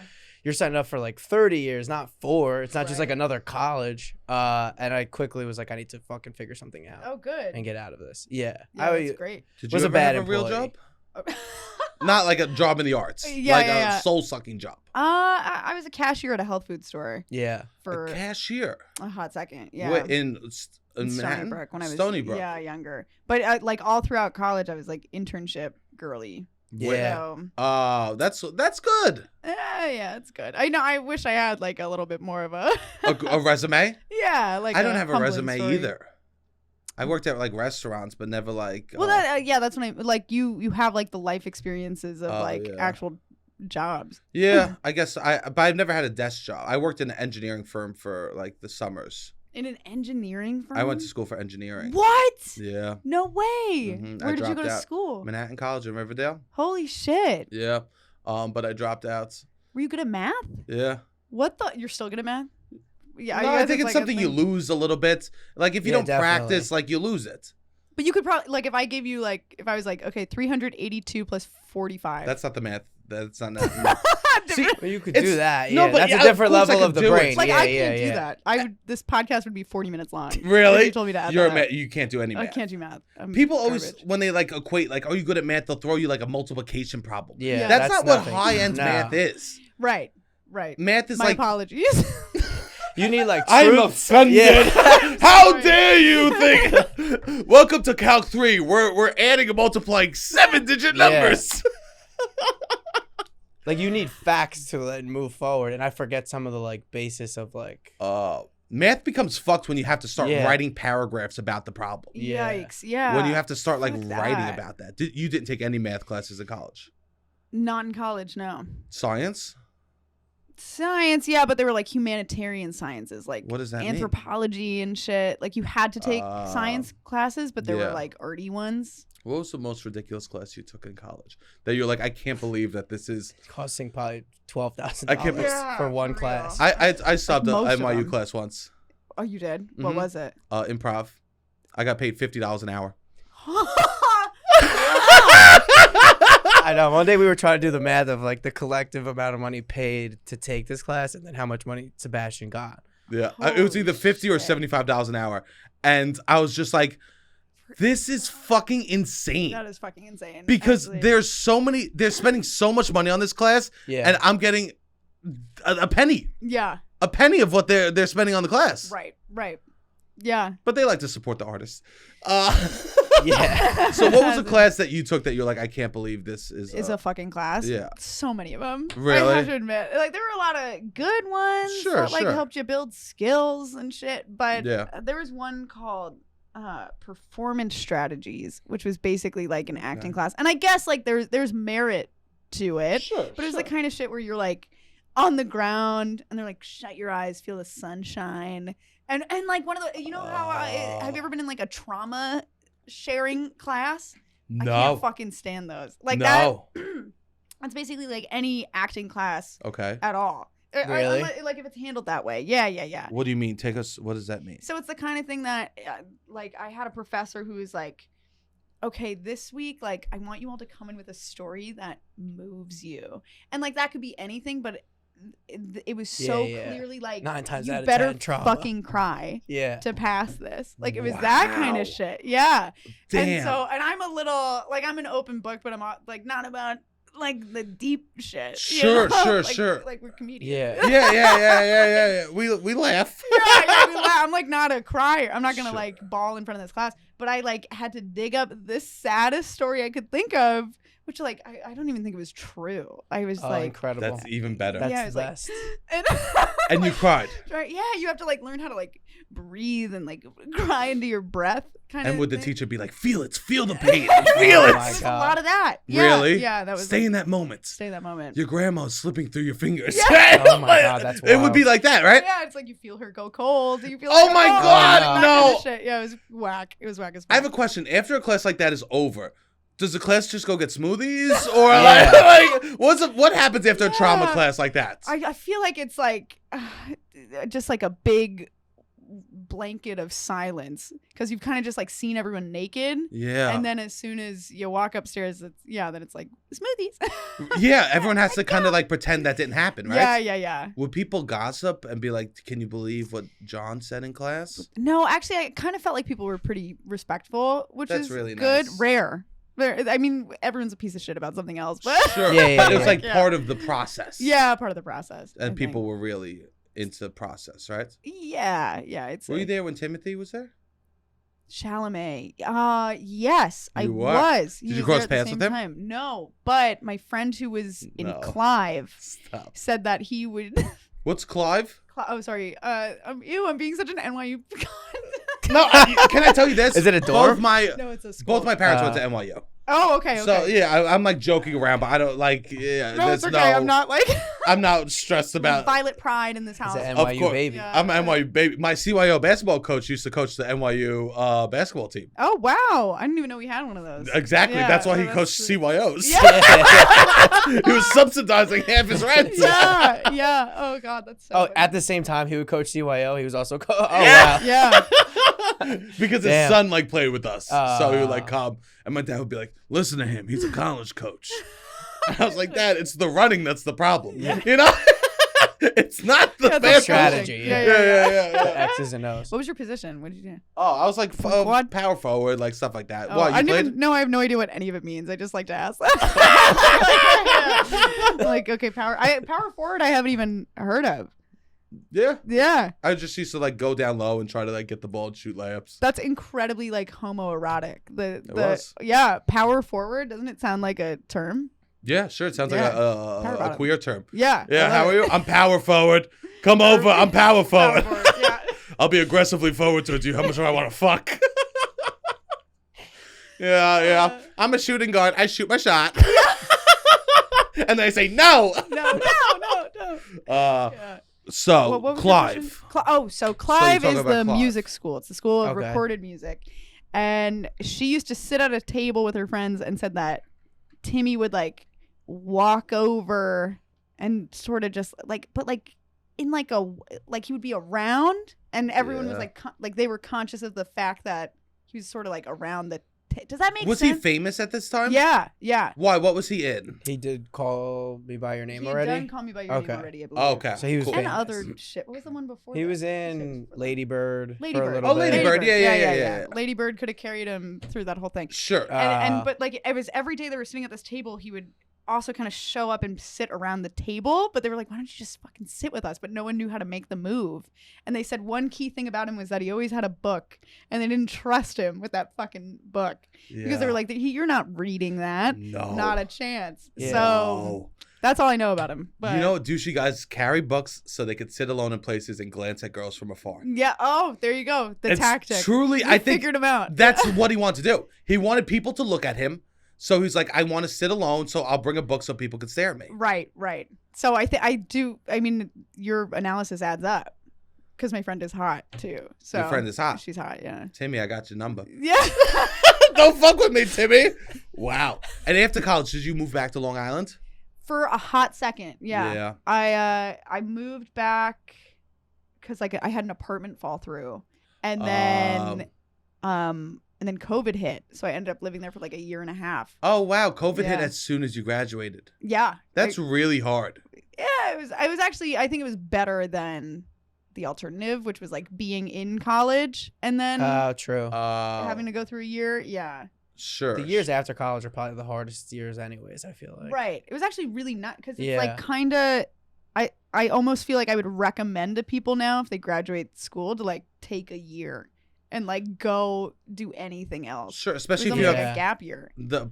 you're signing up for like 30 years, not 4. It's not just like another college. And I quickly was like, I need to fucking figure something out. Oh, good. And get out of this. Yeah. That's great. Did you ever have a real job? Not like a job in the arts. A soul-sucking job. I was a cashier at a health food store. Yeah. For a cashier? A hot second. Yeah. What, in Stony Brook when I was Stony Brook. Yeah, younger. But like all throughout college, I was like internship girly. Yeah. So, that's good. Yeah, it's good. I know. I wish I had like a little bit more of a resume. Yeah, like I don't have a resume story. Either. I worked at like restaurants, but never like. Well, that's when I like you have like the life experiences of actual jobs. Yeah, I guess but I've never had a desk job. I worked in an engineering firm for like the summers. In an engineering firm? I went to school for engineering. What? Yeah. No way. Mm-hmm. Where did you go to school? Manhattan College in Riverdale. Holy shit. Yeah. But I dropped out. Were you good at math? Yeah. You're still good at math? Yeah, no, I think it's something you lose a little bit. Like if you don't practice, like you lose it. But you could probably like if I gave you like if I was like, okay, 382 plus 45. That's not the math. That's not. See, well, you could do that. Yeah, that's a different level of the brain. Like I can't do that. This podcast would be 40 minutes long. Really? You told me to add that. You can't do any math. I can't do math. People always, when they like equate, like, are you good at math? They'll throw you like a multiplication problem. Yeah, that's not what high-end math is. Right. Math is My apologies. You need like I'm offended. Yeah. How dare you think? Welcome to Calc 3. We're adding and multiplying 7-digit numbers. Like you need facts to like move forward, and I forget some of the like basis of like. Math becomes fucked when you have to start writing paragraphs about the problem. Yikes! Yeah. When you have to start like writing about that. You didn't take any math classes in college. Not in college, no. Science? Science, yeah, but they were like humanitarian sciences, like What does that mean? anthropology and shit. Like you had to take science classes, but there were like arty ones. What was the most ridiculous class you took in college that you're like, I can't believe that this is Costing probably $12,000 I can't be- for one for class. real. I stopped Like an most of NYU them. class once. Oh, you did? What Mhm. was it? Improv. I got paid $50 an hour. I know. One day we were trying to do the math of like the collective amount of money paid to take this class and then how much money Sebastian got. Yeah. It was Holy either 50 or shit. $75 an hour. And I was just like, this is fucking insane. That is fucking insane. Because actually. they're spending so much money on this class, Yeah. and I'm getting a penny. Yeah. A penny of what they're spending on the class. Right. Yeah. But they like to support the artists. Yeah. So what was a class that you took that you're like, I can't believe this is a fucking class. yeah. So many of them. Really? I have to admit. Like there were a lot of good ones Sure, that like sure. helped you build skills and shit. But Yeah. there was one called performance strategies, which was basically like an acting class. And I guess like there's merit to it. Sure, But it was the kind of shit where you're like on the ground and they're like, shut your eyes, feel the sunshine. And like one of the, you know how have you ever been in like a trauma sharing class? I can't fucking stand those. Like No. that's basically like any acting class Okay. at all. Really? Like if it's handled that way. Yeah. What do you mean? What does that mean? So it's the kind of thing that like I had a professor who was like, okay, this week, like I want you all to come in with a story that moves you. And like that could be anything, but it was so Yeah. clearly like 9 times you out of better 10 trauma. fucking cry Yeah. to pass this. Like it was that kind Wow. of shit. Yeah. Damn. And I'm a little like I'm an open book, but I'm like not about like the deep shit. you Sure, know? sure, Like- sure. Like we're comedians. Yeah. Yeah. We laugh. Yeah, we laugh. I'm like not a crier. I'm not gonna Sure. like bawl in front of this class. But I like had to dig up the saddest story I could think of, which like I don't even think it was true. I was Oh, like, incredible. That's even better. That's Yeah, the it's like- best. and, And you cried. right? Yeah, you have to like learn how to like breathe and like cry into your breath. Kind of. And would the thing. teacher be like, feel it, feel the pain, feel Oh it. my There's a God. lot of that. Yeah, Really? Yeah, that was Stay like, in that moment. stay that moment. Your grandma's slipping through your fingers. Yeah. Oh my God, that's It would be wild. like that, right? Yeah, it's like you feel her go cold. You feel Oh like, my God, that no. kind of shit. Yeah, it was whack. It was whack as fuck. I have a question. After a class like that is over, does the class just go get smoothies, or Yeah. like what happens after a trauma Yeah. class like that? I feel like it's like just like a big blanket of silence because you've kind of just like seen everyone naked. Yeah, And then as soon as you walk upstairs, then it's like smoothies. yeah. Everyone has to kind of like pretend that didn't happen, right? Yeah. Would people gossip and be like, "Can you believe what John said in class?" No, actually, I kind of felt like people were pretty respectful, which That's is really good. nice. Rare. I mean, everyone's a piece of shit about something else, but Sure, Yeah, but yeah, it's like yeah. part of the process. yeah, part of the process. I and people think. were really into the process, right? Yeah. It's Were you there when Timothy was there? Chalamet. Yes, I You were? was. He Did you was cross there at paths the with same him? time. No, but my friend who was in No. Clive Stop. said that he would. What's Clive? Oh, sorry. I'm being such an NYU. No, can I tell you this? Is it a dorm? No, it's a school. Both my parents went to NYU. Oh, okay. So yeah, I'm like joking around, but I don't like. Yeah, No, there's it's okay. I'm not like I'm not stressed about. Violet Pride in this It's house. an Of NYU course. baby. Yeah. I'm an NYU baby. My CYO basketball coach used to coach the NYU basketball team. Oh wow! I didn't even know we had one of those. Exactly. Yeah, that's why so he that's coached sweet. CYOs. Yeah. He was subsidizing half his rent. Yeah. Oh god, that's so. Oh, funny. at the same time, he would coach CYO. He was also oh Yeah. wow. Yeah. Because his Damn. son like played with us, so he would like come, and my dad would be like, "Listen to him. He's a college coach." And I was like, "Dad, it's the running that's the problem. You know, it's not the Yeah, basketball." strategy, Yeah. The X's and O's. What was your position? What did you do? Oh, I was like Quad? power forward, like stuff like that. Oh, What, I you didn't played? even know. I have no idea what any of it means. I just like to ask. Like okay, power forward. I haven't even heard of. Yeah. Yeah, I just used to like go down low and try to like get the ball and shoot layups. that's incredibly like homoerotic. It was. Yeah, power forward. Doesn't it sound like a term? Yeah, sure. It sounds Yeah. like Power a bottom. queer term. Yeah. Yeah, I how love are it. you? I'm power forward. Come over. I'm power Power forward. forward. Yeah. I'll be aggressively forward towards you. How much do I want to fuck? Yeah. I'm a shooting guard. I shoot my shot. And they say, no. No. Yeah. So, What was Clive. So Clive talking is about the Clive. music school. It's the school of Okay. recorded music. And she used to sit at a table with her friends and said that Timmy would like walk over and sort of just like, but like in like a, like he would be around and everyone was like they were conscious of the fact that he was sort of like around the, does that make Was sense? he famous at this time? Yeah. Why? What was he in? He did Call Me By Your Name He already? had done Call Me By Your Okay. Name already, I believe. Oh, okay. So he was Cool. And famous. other shit. What was the one before He that? was What in it before that? Lady Bird Lady for a Bird. little Oh, bit. Lady Bird. Yeah. Lady Bird could have carried him through that whole thing. Sure. And but like it was every day they were sitting at this table, he would also kind of show up and sit around the table, but they were like, why don't you just fucking sit with us? But no one knew how to make the move. And they said one key thing about him was that he always had a book and they didn't trust him with that fucking book because they were like, you're not reading that. No. Not a chance. Yeah. So that's all I know about him. But You know, douchey guys carry books so they could sit alone in places and glance at girls from afar. yeah. Oh, there you go. The It's tactic. truly, You I think figured him out. that's what he wanted to do. He wanted people to look at him. So he's like, I want to sit alone, so I'll bring a book so people can stare at me. Right. So I mean, your analysis adds up because my friend is hot too. So Your friend is hot. She's hot, yeah. Timmy, I got your number. Yeah. Don't fuck with me, Timmy. Wow. And after college, did you move back to Long Island? For a hot second, yeah. I moved back because like I had an apartment fall through, and then COVID hit, so I ended up living there for like a year and a half. Oh, wow. COVID hit Yeah. as soon as you graduated. Yeah. That's really hard. Yeah, it was. I was actually. I think it was better than the alternative, which was like being in college and then True. having to go through a year. Yeah. Sure. The years after college are probably the hardest years anyways, I feel like. Right. It was actually really not because it's Yeah. like kind of. I almost feel like I would recommend to people now if they graduate school to like take a year and like go do anything else. Sure, It was especially if almost you like have a gap year. the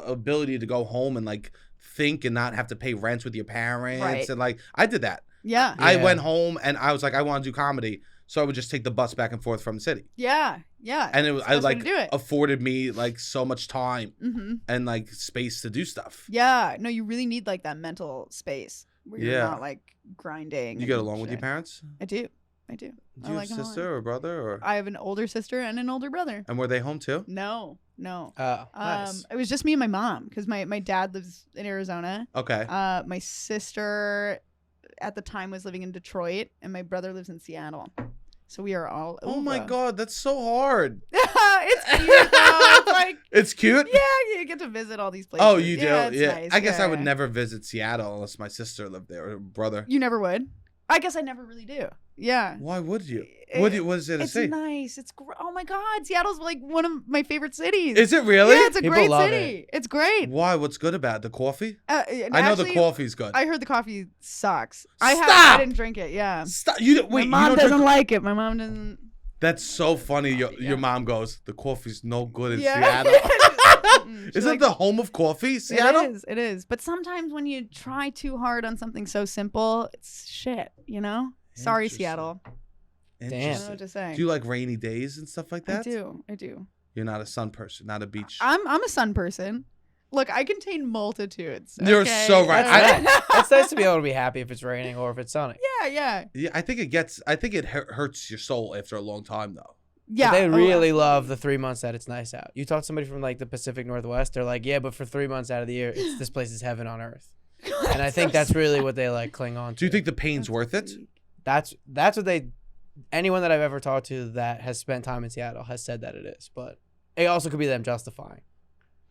ability to go home and like think and not have to pay rent with your parents. Right. And like, I did that. Yeah. I Yeah. went home and I was like, I want to do comedy. So I would just take the bus back and forth from the city. Yeah. And it was, I That's the best way like to do it. afforded me like so much time Mm-hmm. and like space to do stuff. Yeah. No, you really need like that mental space where you're Yeah. not like grinding. You get and along with your shit. parents? I do. I Do I you like have 'em a a lot. sister or brother or? I have an older sister and an older brother. And were they home too? No. Oh, nice. It was just me and my mom because my dad lives in Arizona. Okay. My sister at the time was living in Detroit, and my brother lives in Seattle. So we are all. Oh my over. God, that's so hard. It's cute though. It's like, It's cute. yeah, you get to visit all these places. Oh, you do? Yeah, it's Yeah. nice. I guess I Yeah. would never visit Seattle unless my sister lived there or brother. You never would. I guess I never really do. Yeah. Why would you? It- What is there to It's see? nice. It's oh my God, Seattle's like one of my favorite cities. Is it really? Yeah, it's a People great love city. It's great. Why? What's good about it? The coffee? And I know actually, the coffee's good. I heard the coffee sucks. Stop! I didn't drink it. Yeah. Stop! You wait. My mom you don't doesn't drink- like it. My mom doesn't. That's so funny. Your Yeah. mom goes, the coffee's no good in Yeah. Seattle. She's Isn't like, it the home of coffee, Seattle? It is. But sometimes when you try too hard on something so simple, it's shit, you know? Sorry, Interesting. Seattle. I don't know Interesting. what to say. Do you like rainy days and stuff like that? I do. You're not a sun person, not a beach. I'm a sun person. Look, I contain multitudes. You're okay? so right. It's nice to be able to be happy if it's raining or if it's sunny. yeah. Yeah, I think it hurts your soul after a long time though. Yeah. But they oh, really absolutely. love the 3 months that it's nice out. You talk to somebody from like the Pacific Northwest, they're like, yeah, but for 3 months out of the year, this place is heaven on earth. And I think that's really what they like cling on to. Do you think the pain's worth it? That's what they, anyone that I've ever talked to that has spent time in Seattle has said that it is, but it also could be them justifying.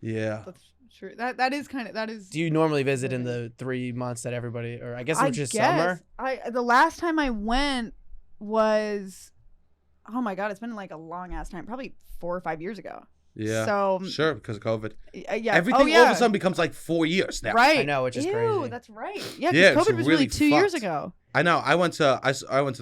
Yeah. That's true. That is. Do you normally visit in the 3 months that everybody, or I guess I which is guess. summer? The last time I went was, oh my God, it's been like a long ass time, probably 4 or 5 years ago. Yeah. So Sure, because of COVID. yeah, Everything yeah. all of a sudden becomes like 4 years now. Right. I know, which is Ew, crazy. that's right. Yeah, because Yeah, it's COVID was really really 2 years fucked. ago. I know. I went to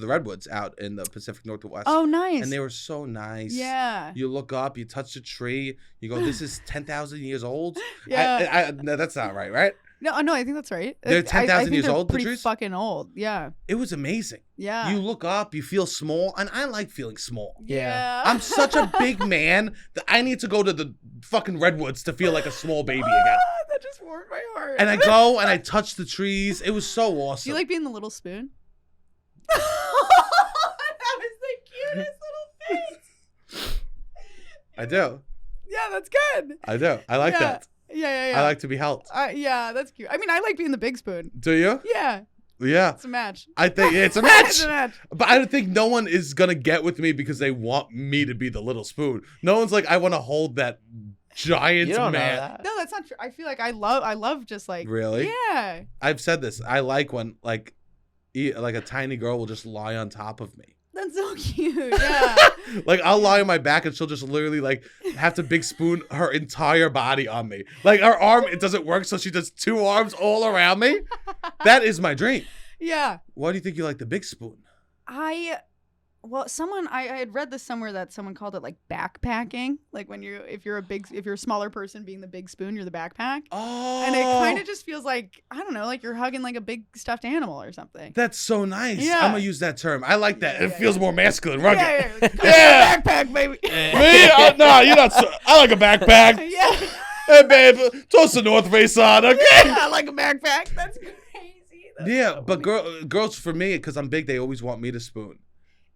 the Redwoods out in the Pacific Northwest. Oh, nice. And they were so nice. Yeah. You look up, you touch a tree, you go, this is 10,000 years old? Yeah. No, that's not right? No, I think that's right. They're I 10,000 think years they're old, the Pretty trees? fucking old. Yeah. It was amazing. Yeah. You look up, you feel small, and I like feeling small. Yeah. I'm such a big man that I need to go to the fucking Redwoods to feel like a small baby again. That That just warmed my heart. And I go and I touch the trees. It was so awesome. Do you like being the little spoon? That was the cutest little face. I do. Yeah, that's good. I do. I like that. Yeah. I like to be helped. Yeah, that's cute. I mean, I like being the big spoon. Do you? Yeah. Yeah. It's a match. I think it's a match. It's a match. But I don't think no one is going to get with me because they want me to be the little spoon. No one's like, I want to hold that giant You don't man. know that. No, that's not true. I feel like I love just like. Really? Yeah. I've said this. I like when like a tiny girl will just lie on top of me. That's so cute. Yeah. Like I'll lie on my back and she'll just literally like have to big spoon her entire body on me. Like her arm, it doesn't work, so she does 2 arms all around me. That is my dream. Yeah. Why do you think you like the big spoon? Someone I had read this somewhere that someone called it like backpacking. Like when if you're a smaller person being the big spoon, you're the backpack. Oh. And it kind of just feels like, I don't know, like you're hugging like a big stuffed animal or something. That's so nice. Yeah. I'm gonna use that term. I like that. Yeah, It feels more masculine, rugged. Yeah. Yeah. Backpack, baby. Me? No, you're not. I like a backpack. Yeah. Hey, babe, toss the North Face on, okay? I like a backpack. That's crazy. That's Yeah, so but funny. girls for me, because I'm big, they always want me to spoon.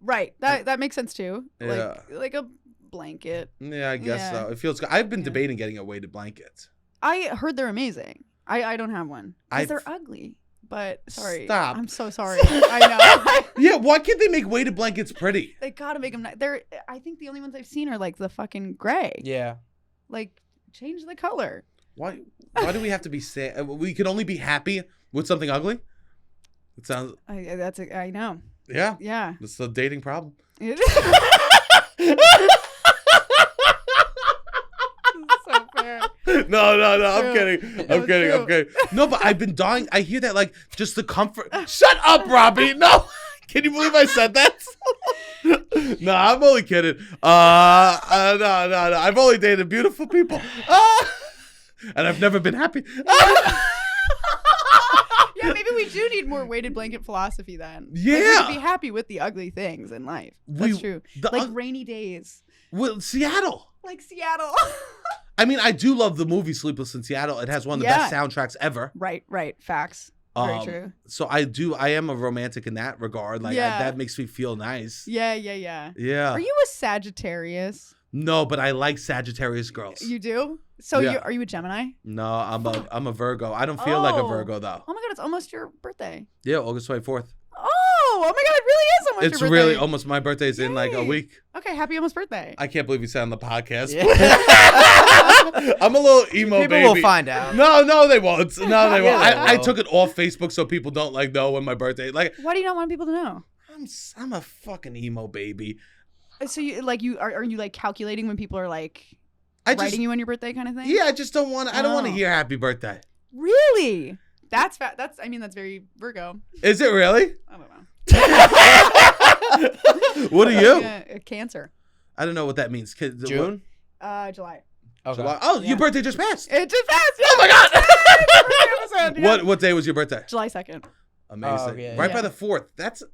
Right. That makes sense too. Yeah. Like a blanket. Yeah, I guess Yeah. so. It feels good. I've been Yeah. debating getting a weighted blanket. I heard they're amazing. I don't have one because I've- they're ugly. But sorry. Stop. I'm so sorry. I know. Yeah, why can't they make weighted blankets pretty? They gotta make them. I think the only ones I've seen are like the fucking gray. Yeah. Like change the color. Why do we have to be sad? We can only be happy with something ugly? It sounds, I know. yeah. Yeah. It's a dating problem. It is. So fair. No, I'm True. kidding. It I'm was kidding. I'm true. kidding. No, but I've been dying. I hear that, like, just the comfort. Shut up, Robbie. No. Can you believe I said that? No, I'm only kidding. No. I've only dated beautiful people. And I've never been happy. Yeah, maybe we do need more weighted blanket philosophy then. Like, we Yeah. should be happy with the ugly things in life. That's true. Like rainy days. Well, Seattle. Like Seattle. I mean, I do love the movie Sleepless in Seattle. It has one of the best soundtracks ever. Right. Facts. Very true. So I am a romantic in that regard. Like that makes me feel nice. Yeah. Yeah. Are you a Sagittarius? No, but I like Sagittarius girls. You do? So Yeah. are you a Gemini? No, I'm a Virgo. I don't feel like a Virgo though. Oh my god, it's almost your birthday. Yeah, August 24th. Oh my god, it really is almost It's your birthday. really almost my birthday's in like a Yay. week. Okay, happy almost birthday. I can't believe you said on the podcast. Yeah. I'm a little emo People baby. will find out. No, they won't. No, they won't. Yeah, they I will. took it off Facebook so people don't like know when my birthday. Like Why do you not want people to know? I'm a fucking emo baby. So are you like calculating when people are like I writing just you on your birthday kind of thing? I just don't want. I don't want to Oh. hear happy birthday. Really? That's that's very Virgo. Is it really? I don't know. What are you? Yeah, Cancer. I don't know what that means. June? July. Okay. July. Oh, Yeah. your birthday just passed. It just passed. Yeah. Oh my god! Episode, What day was your birthday? July 2nd. Amazing. Oh, yeah, right yeah. by the 4th.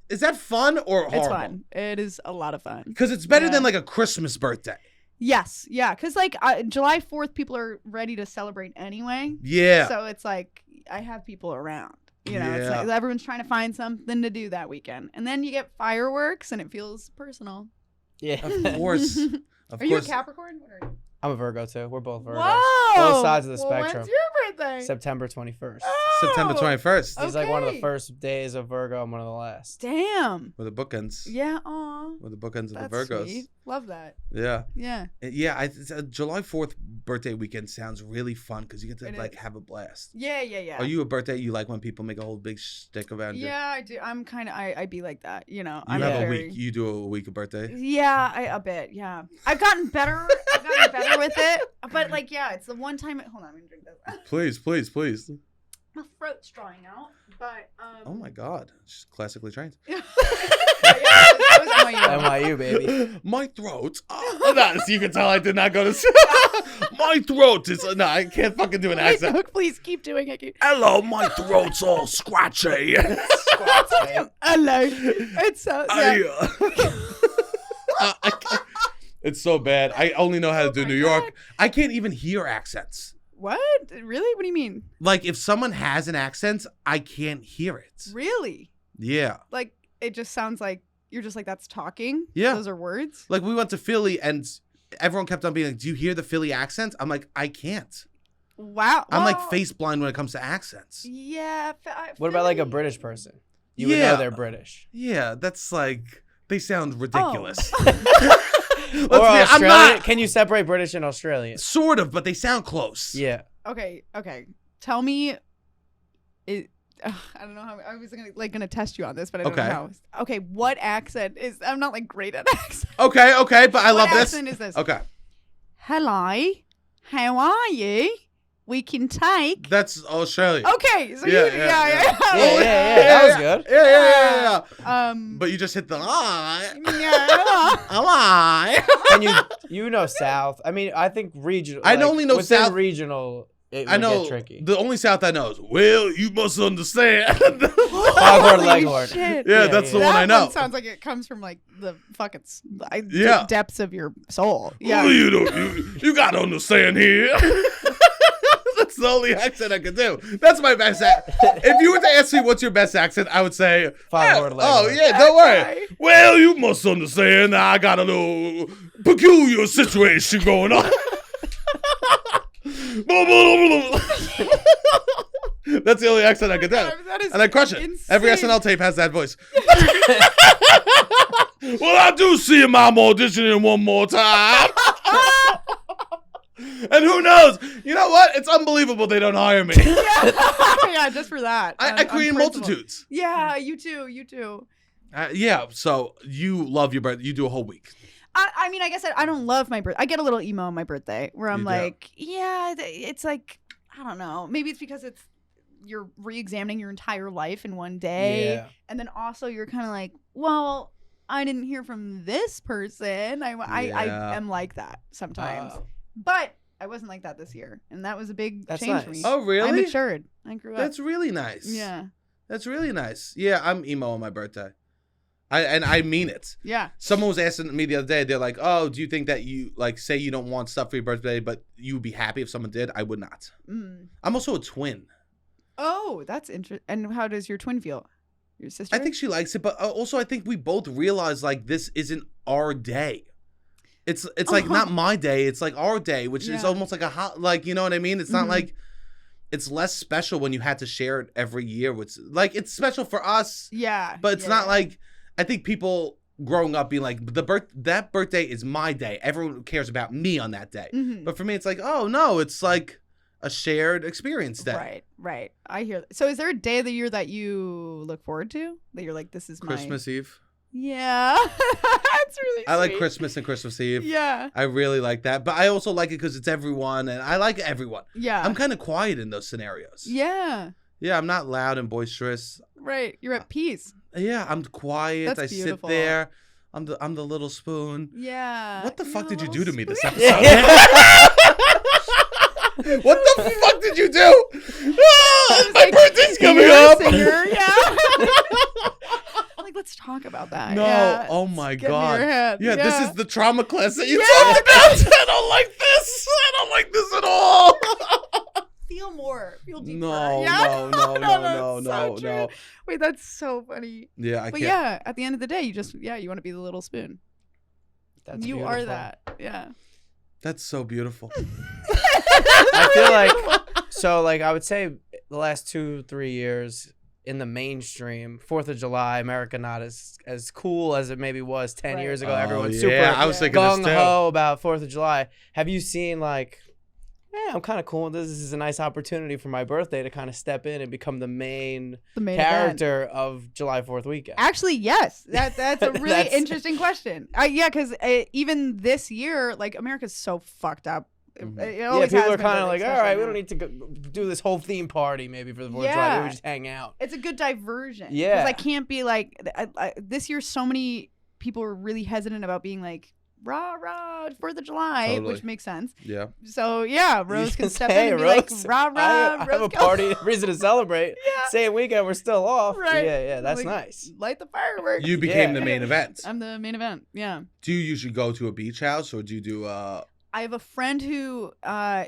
Is that fun or horrible? It's fun. It is a lot of fun. Because it's better Yeah. than like a Christmas birthday. Yes. Yeah. Because like July 4th, people are ready to celebrate anyway. Yeah. So it's like I have people around. You know, it's Yeah. like everyone's trying to find something to do that weekend, and then you get fireworks, and it feels personal. Yeah. Of course. Of Are you a course. Capricorn? What are you? I'm a Virgo too. We're both Virgos. Whoa! Both sides of the Well, spectrum. when's your birthday? September 21st. September Oh, 21st. He's like one of the okay. first days of Virgo and one of the last. Damn. With the bookends. Yeah. Aw. With the bookends of That's the Virgos. sweet. Love that. Yeah. Yeah. Yeah. July 4th birthday weekend sounds really fun because you get to It like is. have a blast. Yeah. Are you a birthday? You like when people make a whole big shtick around you? Yeah, I do. I'm kind of. I be like that. You know. You I'm have a very- week. You do a week of birthday. Yeah, a bit. Yeah, I've gotten better. With it, but like, yeah, it's the one time. Hold on, I'm gonna drink this. Please. My throat's drying out, but Oh my God. She's classically trained. That was NYU. NYU, baby. My throat. No, so you can tell I did not go to. My throat is. No, I can't fucking do an Wait, accent. Doug, please keep doing it. Hello, my throat's all scratchy. Hello. It's so. Yeah. It's so bad. I only know how to do Oh my New York. God. I can't even hear accents. What? Really? What do you mean? Like, if someone has an accent, I can't hear it. Really? Yeah. Like, it just sounds like you're just like, that's talking? Yeah. Those are words? Like, we went to Philly, and everyone kept on being like, do you hear the Philly accent? I'm like, I can't. Wow. I'm like Well, face blind when it comes to accents. Yeah. What about like a Philly- British person? You would Yeah. know they're British. Yeah, that's like, they sound Oh. ridiculous. Or I'm Australian. not. Can you separate British and Australian? Sort of, but they sound close. Yeah. Okay. Tell me. I don't know how I was gonna test you on this, but I don't know how. Okay, what accent is? I'm not like great at accents. Okay, but I love What this. accent is this? Okay. Hello, how are you? We can take. That's Australia. Okay, so Yeah, yeah. Yeah. That was good. Yeah. But you just hit the lie. Yeah. Lie. And you know South. I mean, I think regional. I only know within South. regional. It I would know get tricky. the only South I know is, well, you must understand. Foghorn Holy Leghorn. shit. Yeah, that's the one I know. One sounds like it comes from like the fucking Yeah. depths of your soul. Yeah. Yeah. You gotta understand here. That's the only accent I could do. That's my best accent. If you were to ask me what's your best accent, I would say, Foghorn oh, Leghorn. yeah, don't worry. Okay. Well, you must understand I got a little peculiar situation going on. That's the only accent I could do. That is And I crush it. insane. Every SNL tape has that voice. Well, I do see him. I'm auditioning one more time. And who knows? You know what? It's unbelievable they don't hire me. Yeah, just for that. I create multitudes. Yeah, you too. Yeah, so you love your birthday. You do a whole week. I mean, I guess I don't love my birthday. I get a little emo on my birthday where I'm You do? like, yeah, it's like, I don't know. Maybe it's because you're re-examining your entire life in one day. Yeah. And then also you're kind of like, well, I didn't hear from this person. I Yeah. am like that sometimes. But I wasn't like that this year. And that was a big That's change for nice. me. Oh, really? I matured. I grew up. That's really nice. Yeah. That's really nice. Yeah, I'm emo on my birthday. I mean it. Yeah. Someone was asking me the other day, they're like, oh, do you think that you, like, say you don't want stuff for your birthday, but you would be happy if someone did? I would not. Mm. I'm also a twin. Oh, that's interesting. And how does your twin feel? Your sister? I think she likes it, but also I think we both realize, like, this isn't our day. It's like not my day. It's like our day, which is Yeah. almost like like, you know what I mean? It's not like, it's less special when you had to share it every year. Which, like, it's special for us, Yeah. but it's yeah, not yeah. like, I think people growing up being like, that birthday is my day. Everyone cares about me on that day. Mhm. But for me, it's like, oh no, it's like a shared experience day. Right. I hear. So is there a day of the year that you look forward to? That you're like, this is Christmas Eve. Yeah. That's really I like sweet. Christmas and Christmas Eve. Yeah. I really like that. But I also like it because it's everyone, and I like everyone. Yeah. I'm kind of quiet in those scenarios. Yeah. Yeah, I'm not loud and boisterous. Right. You're at peace. Yeah, I'm quiet. That's I beautiful. sit there. I'm the little spoon. Yeah. What the You're fuck a did you little do to me this spoon. episode? What the fuck did you do? Ah, my Like, birthday's coming you're a up. singer, yeah. Like, let's talk about that. No, Yeah. oh my Get in god. your head. Yeah, this is the trauma class that you Yeah. talked about. I don't like this. I don't like this at all. Feel more. Feel deeper. No, Yeah? no. That's so true. Wait, that's so funny. Yeah, I But can't. yeah, at the end of the day, you want to be the little spoon. That's you beautiful. are that. Yeah. That's so beautiful. I feel like so. Like I would say, the last 2-3 years in the mainstream, 4th of July, America not as cool as it maybe was 10 Right. years ago. Oh, Everyone's yeah, super I was thinking this gung too. ho about 4th of July. Have you seen like? Yeah, I'm kind of cool with this. This is a nice opportunity for my birthday to kind of step in and become the main The main event. character of July 4th weekend. Actually, yes. That's a really That's- interesting question. Yeah, because even this year, like, America's so fucked up. Mhm. It Yeah, always people has are been, kind but of like, all especially right, we now. don't need to do this whole theme party maybe for the 4th of July. Maybe we just hang out. It's a good diversion. Yeah. Because I can't be like, this year, so many people were really hesitant about being like, rah, rah, 4th of July, Totally. which makes sense. Yeah. So, yeah, Rose can step Hey, in and be Rose, like, rah, rah, I Rose have a Kelso. party, reason to celebrate. Yeah. Same weekend, we're still off. Right. Yeah, that's Like, nice. Light the fireworks. You became Yeah. the main event. I'm the main event. Yeah. Do you usually go to a beach house or do you do I have a friend who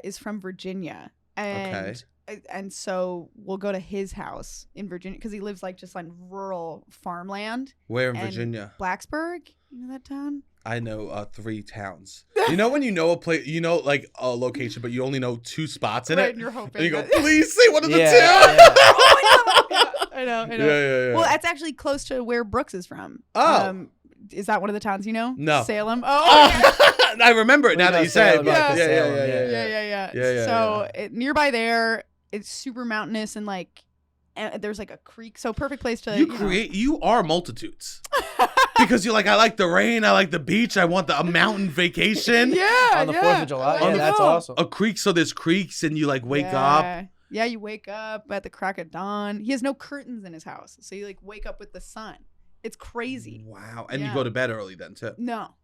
is from Virginia, And so we'll go to his house in Virginia because he lives like just on rural farmland. Where in Virginia? Blacksburg. You know that town? I know 3 towns. You know when you know a place, you know like a location, but you only know 2 spots in it? And you're hoping. And you go, please say one of the 2. I know. Yeah. Well, that's actually close to where Brooks is from. Oh. Is that one of the towns you know? No. Salem? Oh, I remember it now that you say it. Yeah. So nearby there, it's super mountainous and like there's like a creek. So perfect place to you are multitudes. Because you're like, I like the rain, I like the beach, I want a mountain vacation. On the 4th of July. That's awesome. A creek, so there's creeks and you like wake up. Yeah, you wake up at the crack of dawn. He has no curtains in his house. So you like wake up with the sun. It's crazy. Wow. And you go to bed early then too. No.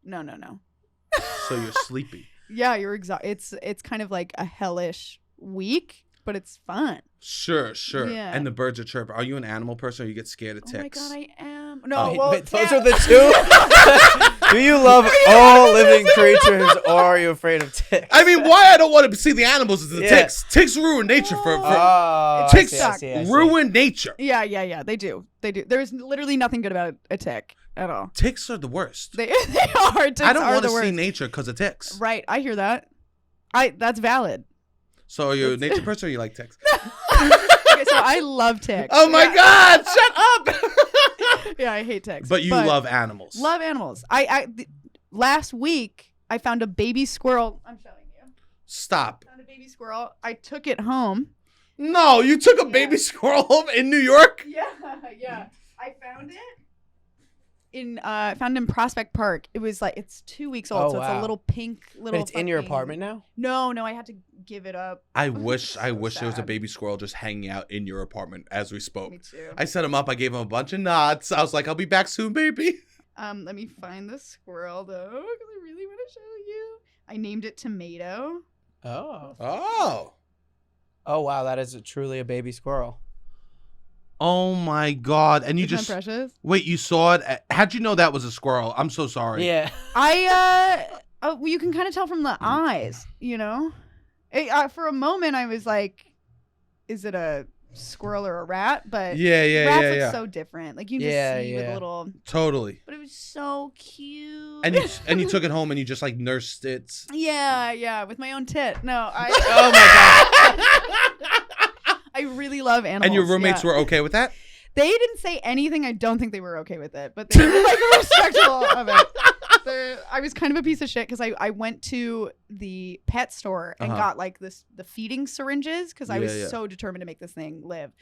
So you're sleepy. Yeah, you're exhausted. It's kind of like a hellish week, but it's fun. Sure. Yeah. And the birds are chirping. Are you an animal person or you get scared of ticks? Oh my God, I am. No, those are the 2? Do you love all living creatures or are you afraid of ticks? I mean, why I don't want to see the animals is the ticks. Ticks ruin nature ticks ruin nature. Yeah. They do. There's literally nothing good about a tick at all. Ticks are the worst. They are. Ticks I don't want to see see nature because of ticks. Right. I hear that. That's valid. So are you a nature person or you like ticks? Okay, so I love ticks. Oh my God, shut up. Yeah, I hate ticks. But you love animals. Love animals. Last week, I found a baby squirrel. I'm showing you. Stop. I found a baby squirrel. I took it home. No, you took a baby squirrel home in New York? Yeah. I found it. Found it in Prospect Park. It was like it's 2 weeks old, so it's a little pink little. But it's in your apartment now? No, I had to give it up. I wish there was a baby squirrel just hanging out in your apartment as we spoke. Me too. I set him up. I gave him a bunch of nods. I was like, I'll be back soon, baby. Let me find the squirrel though, because I really want to show you. I named it Tomato. Oh, wow, that is truly a baby squirrel. Oh my God! And you Isn't just that precious? Wait. You saw it? How'd you know that was a squirrel? I'm so sorry. Yeah. Well, you can kind of tell from the eyes. You know, for a moment I was like, "Is it a squirrel or a rat?" But rats look so different. Like you just see with a little. Totally. But it was so cute. And you took it home and you just like nursed it. Yeah, with my own tit. No, Oh my God. I really love animals. And your roommates were okay with that? They didn't say anything. I don't think they were okay with it, but they were like respectful of it. I was kind of a piece of shit because I went to the pet store and got like the feeding syringes because I was so determined to make this thing live.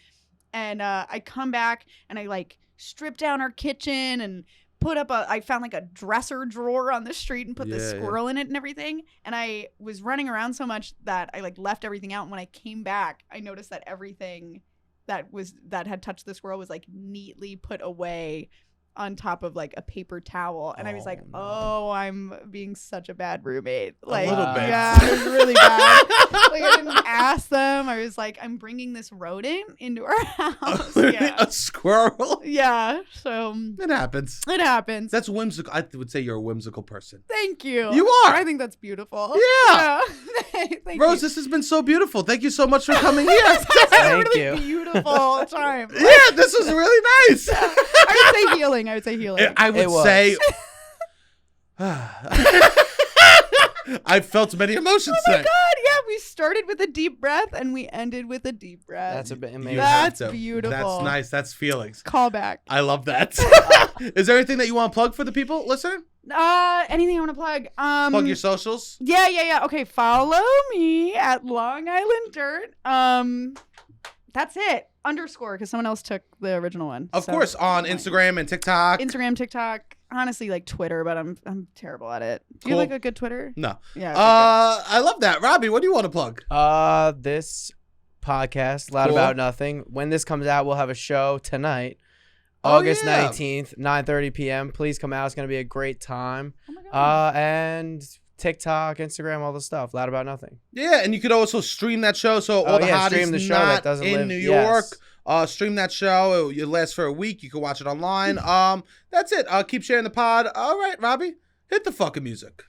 And I come back and I like strip down our kitchen and put up I found like a dresser drawer on the street and put the squirrel in it and everything. And I was running around so much that I like left everything out. And when I came back, I noticed that everything that had touched the squirrel was like neatly put away on top of like a paper towel. And I was like, oh, I'm being such a bad roommate. Like, a little bit. Yeah, it was really bad. Like I didn't ask them. I was like, I'm bringing this rodent into our house. A squirrel? Yeah. So it happens. That's whimsical. I would say you're a whimsical person. Thank you. You are. I think that's beautiful. Yeah. Thank Rose, you. this has been so beautiful. Thank you so much for coming here. Thank really you. Beautiful time. Yeah, this was really nice. I would say healing. I would say I felt many emotions today. Oh my today. God, yeah. We started with a deep breath and we ended with a deep breath. That's a bit amazing. That's beautiful. That's nice. That's feelings. Call back. I love that. Is there anything that you want to plug for the people listening? Anything I want to plug? Plug your socials. Yeah. Okay, follow me at Long Island Dirt. That's it. _ because someone else took the original one. Of course, on Instagram and TikTok. Honestly, like Twitter, but I'm terrible at it. Do Cool. you like a good Twitter? No. Yeah. Okay, I love that. Robbie, what do you want to plug? This podcast, Loud About Nothing. When this comes out, we'll have a show tonight, August 19th, 9:30 p.m. Please come out. It's going to be a great time. Oh my God. And TikTok, Instagram, all the stuff. Loud About Nothing. Yeah, and you could also stream that show. So all the hotties stream the show not that doesn't in live. New York. Yes. Stream that show. It lasts for a week. You can watch it online. That's it. Keep sharing the pod. All right, Robbie, hit the fucking music.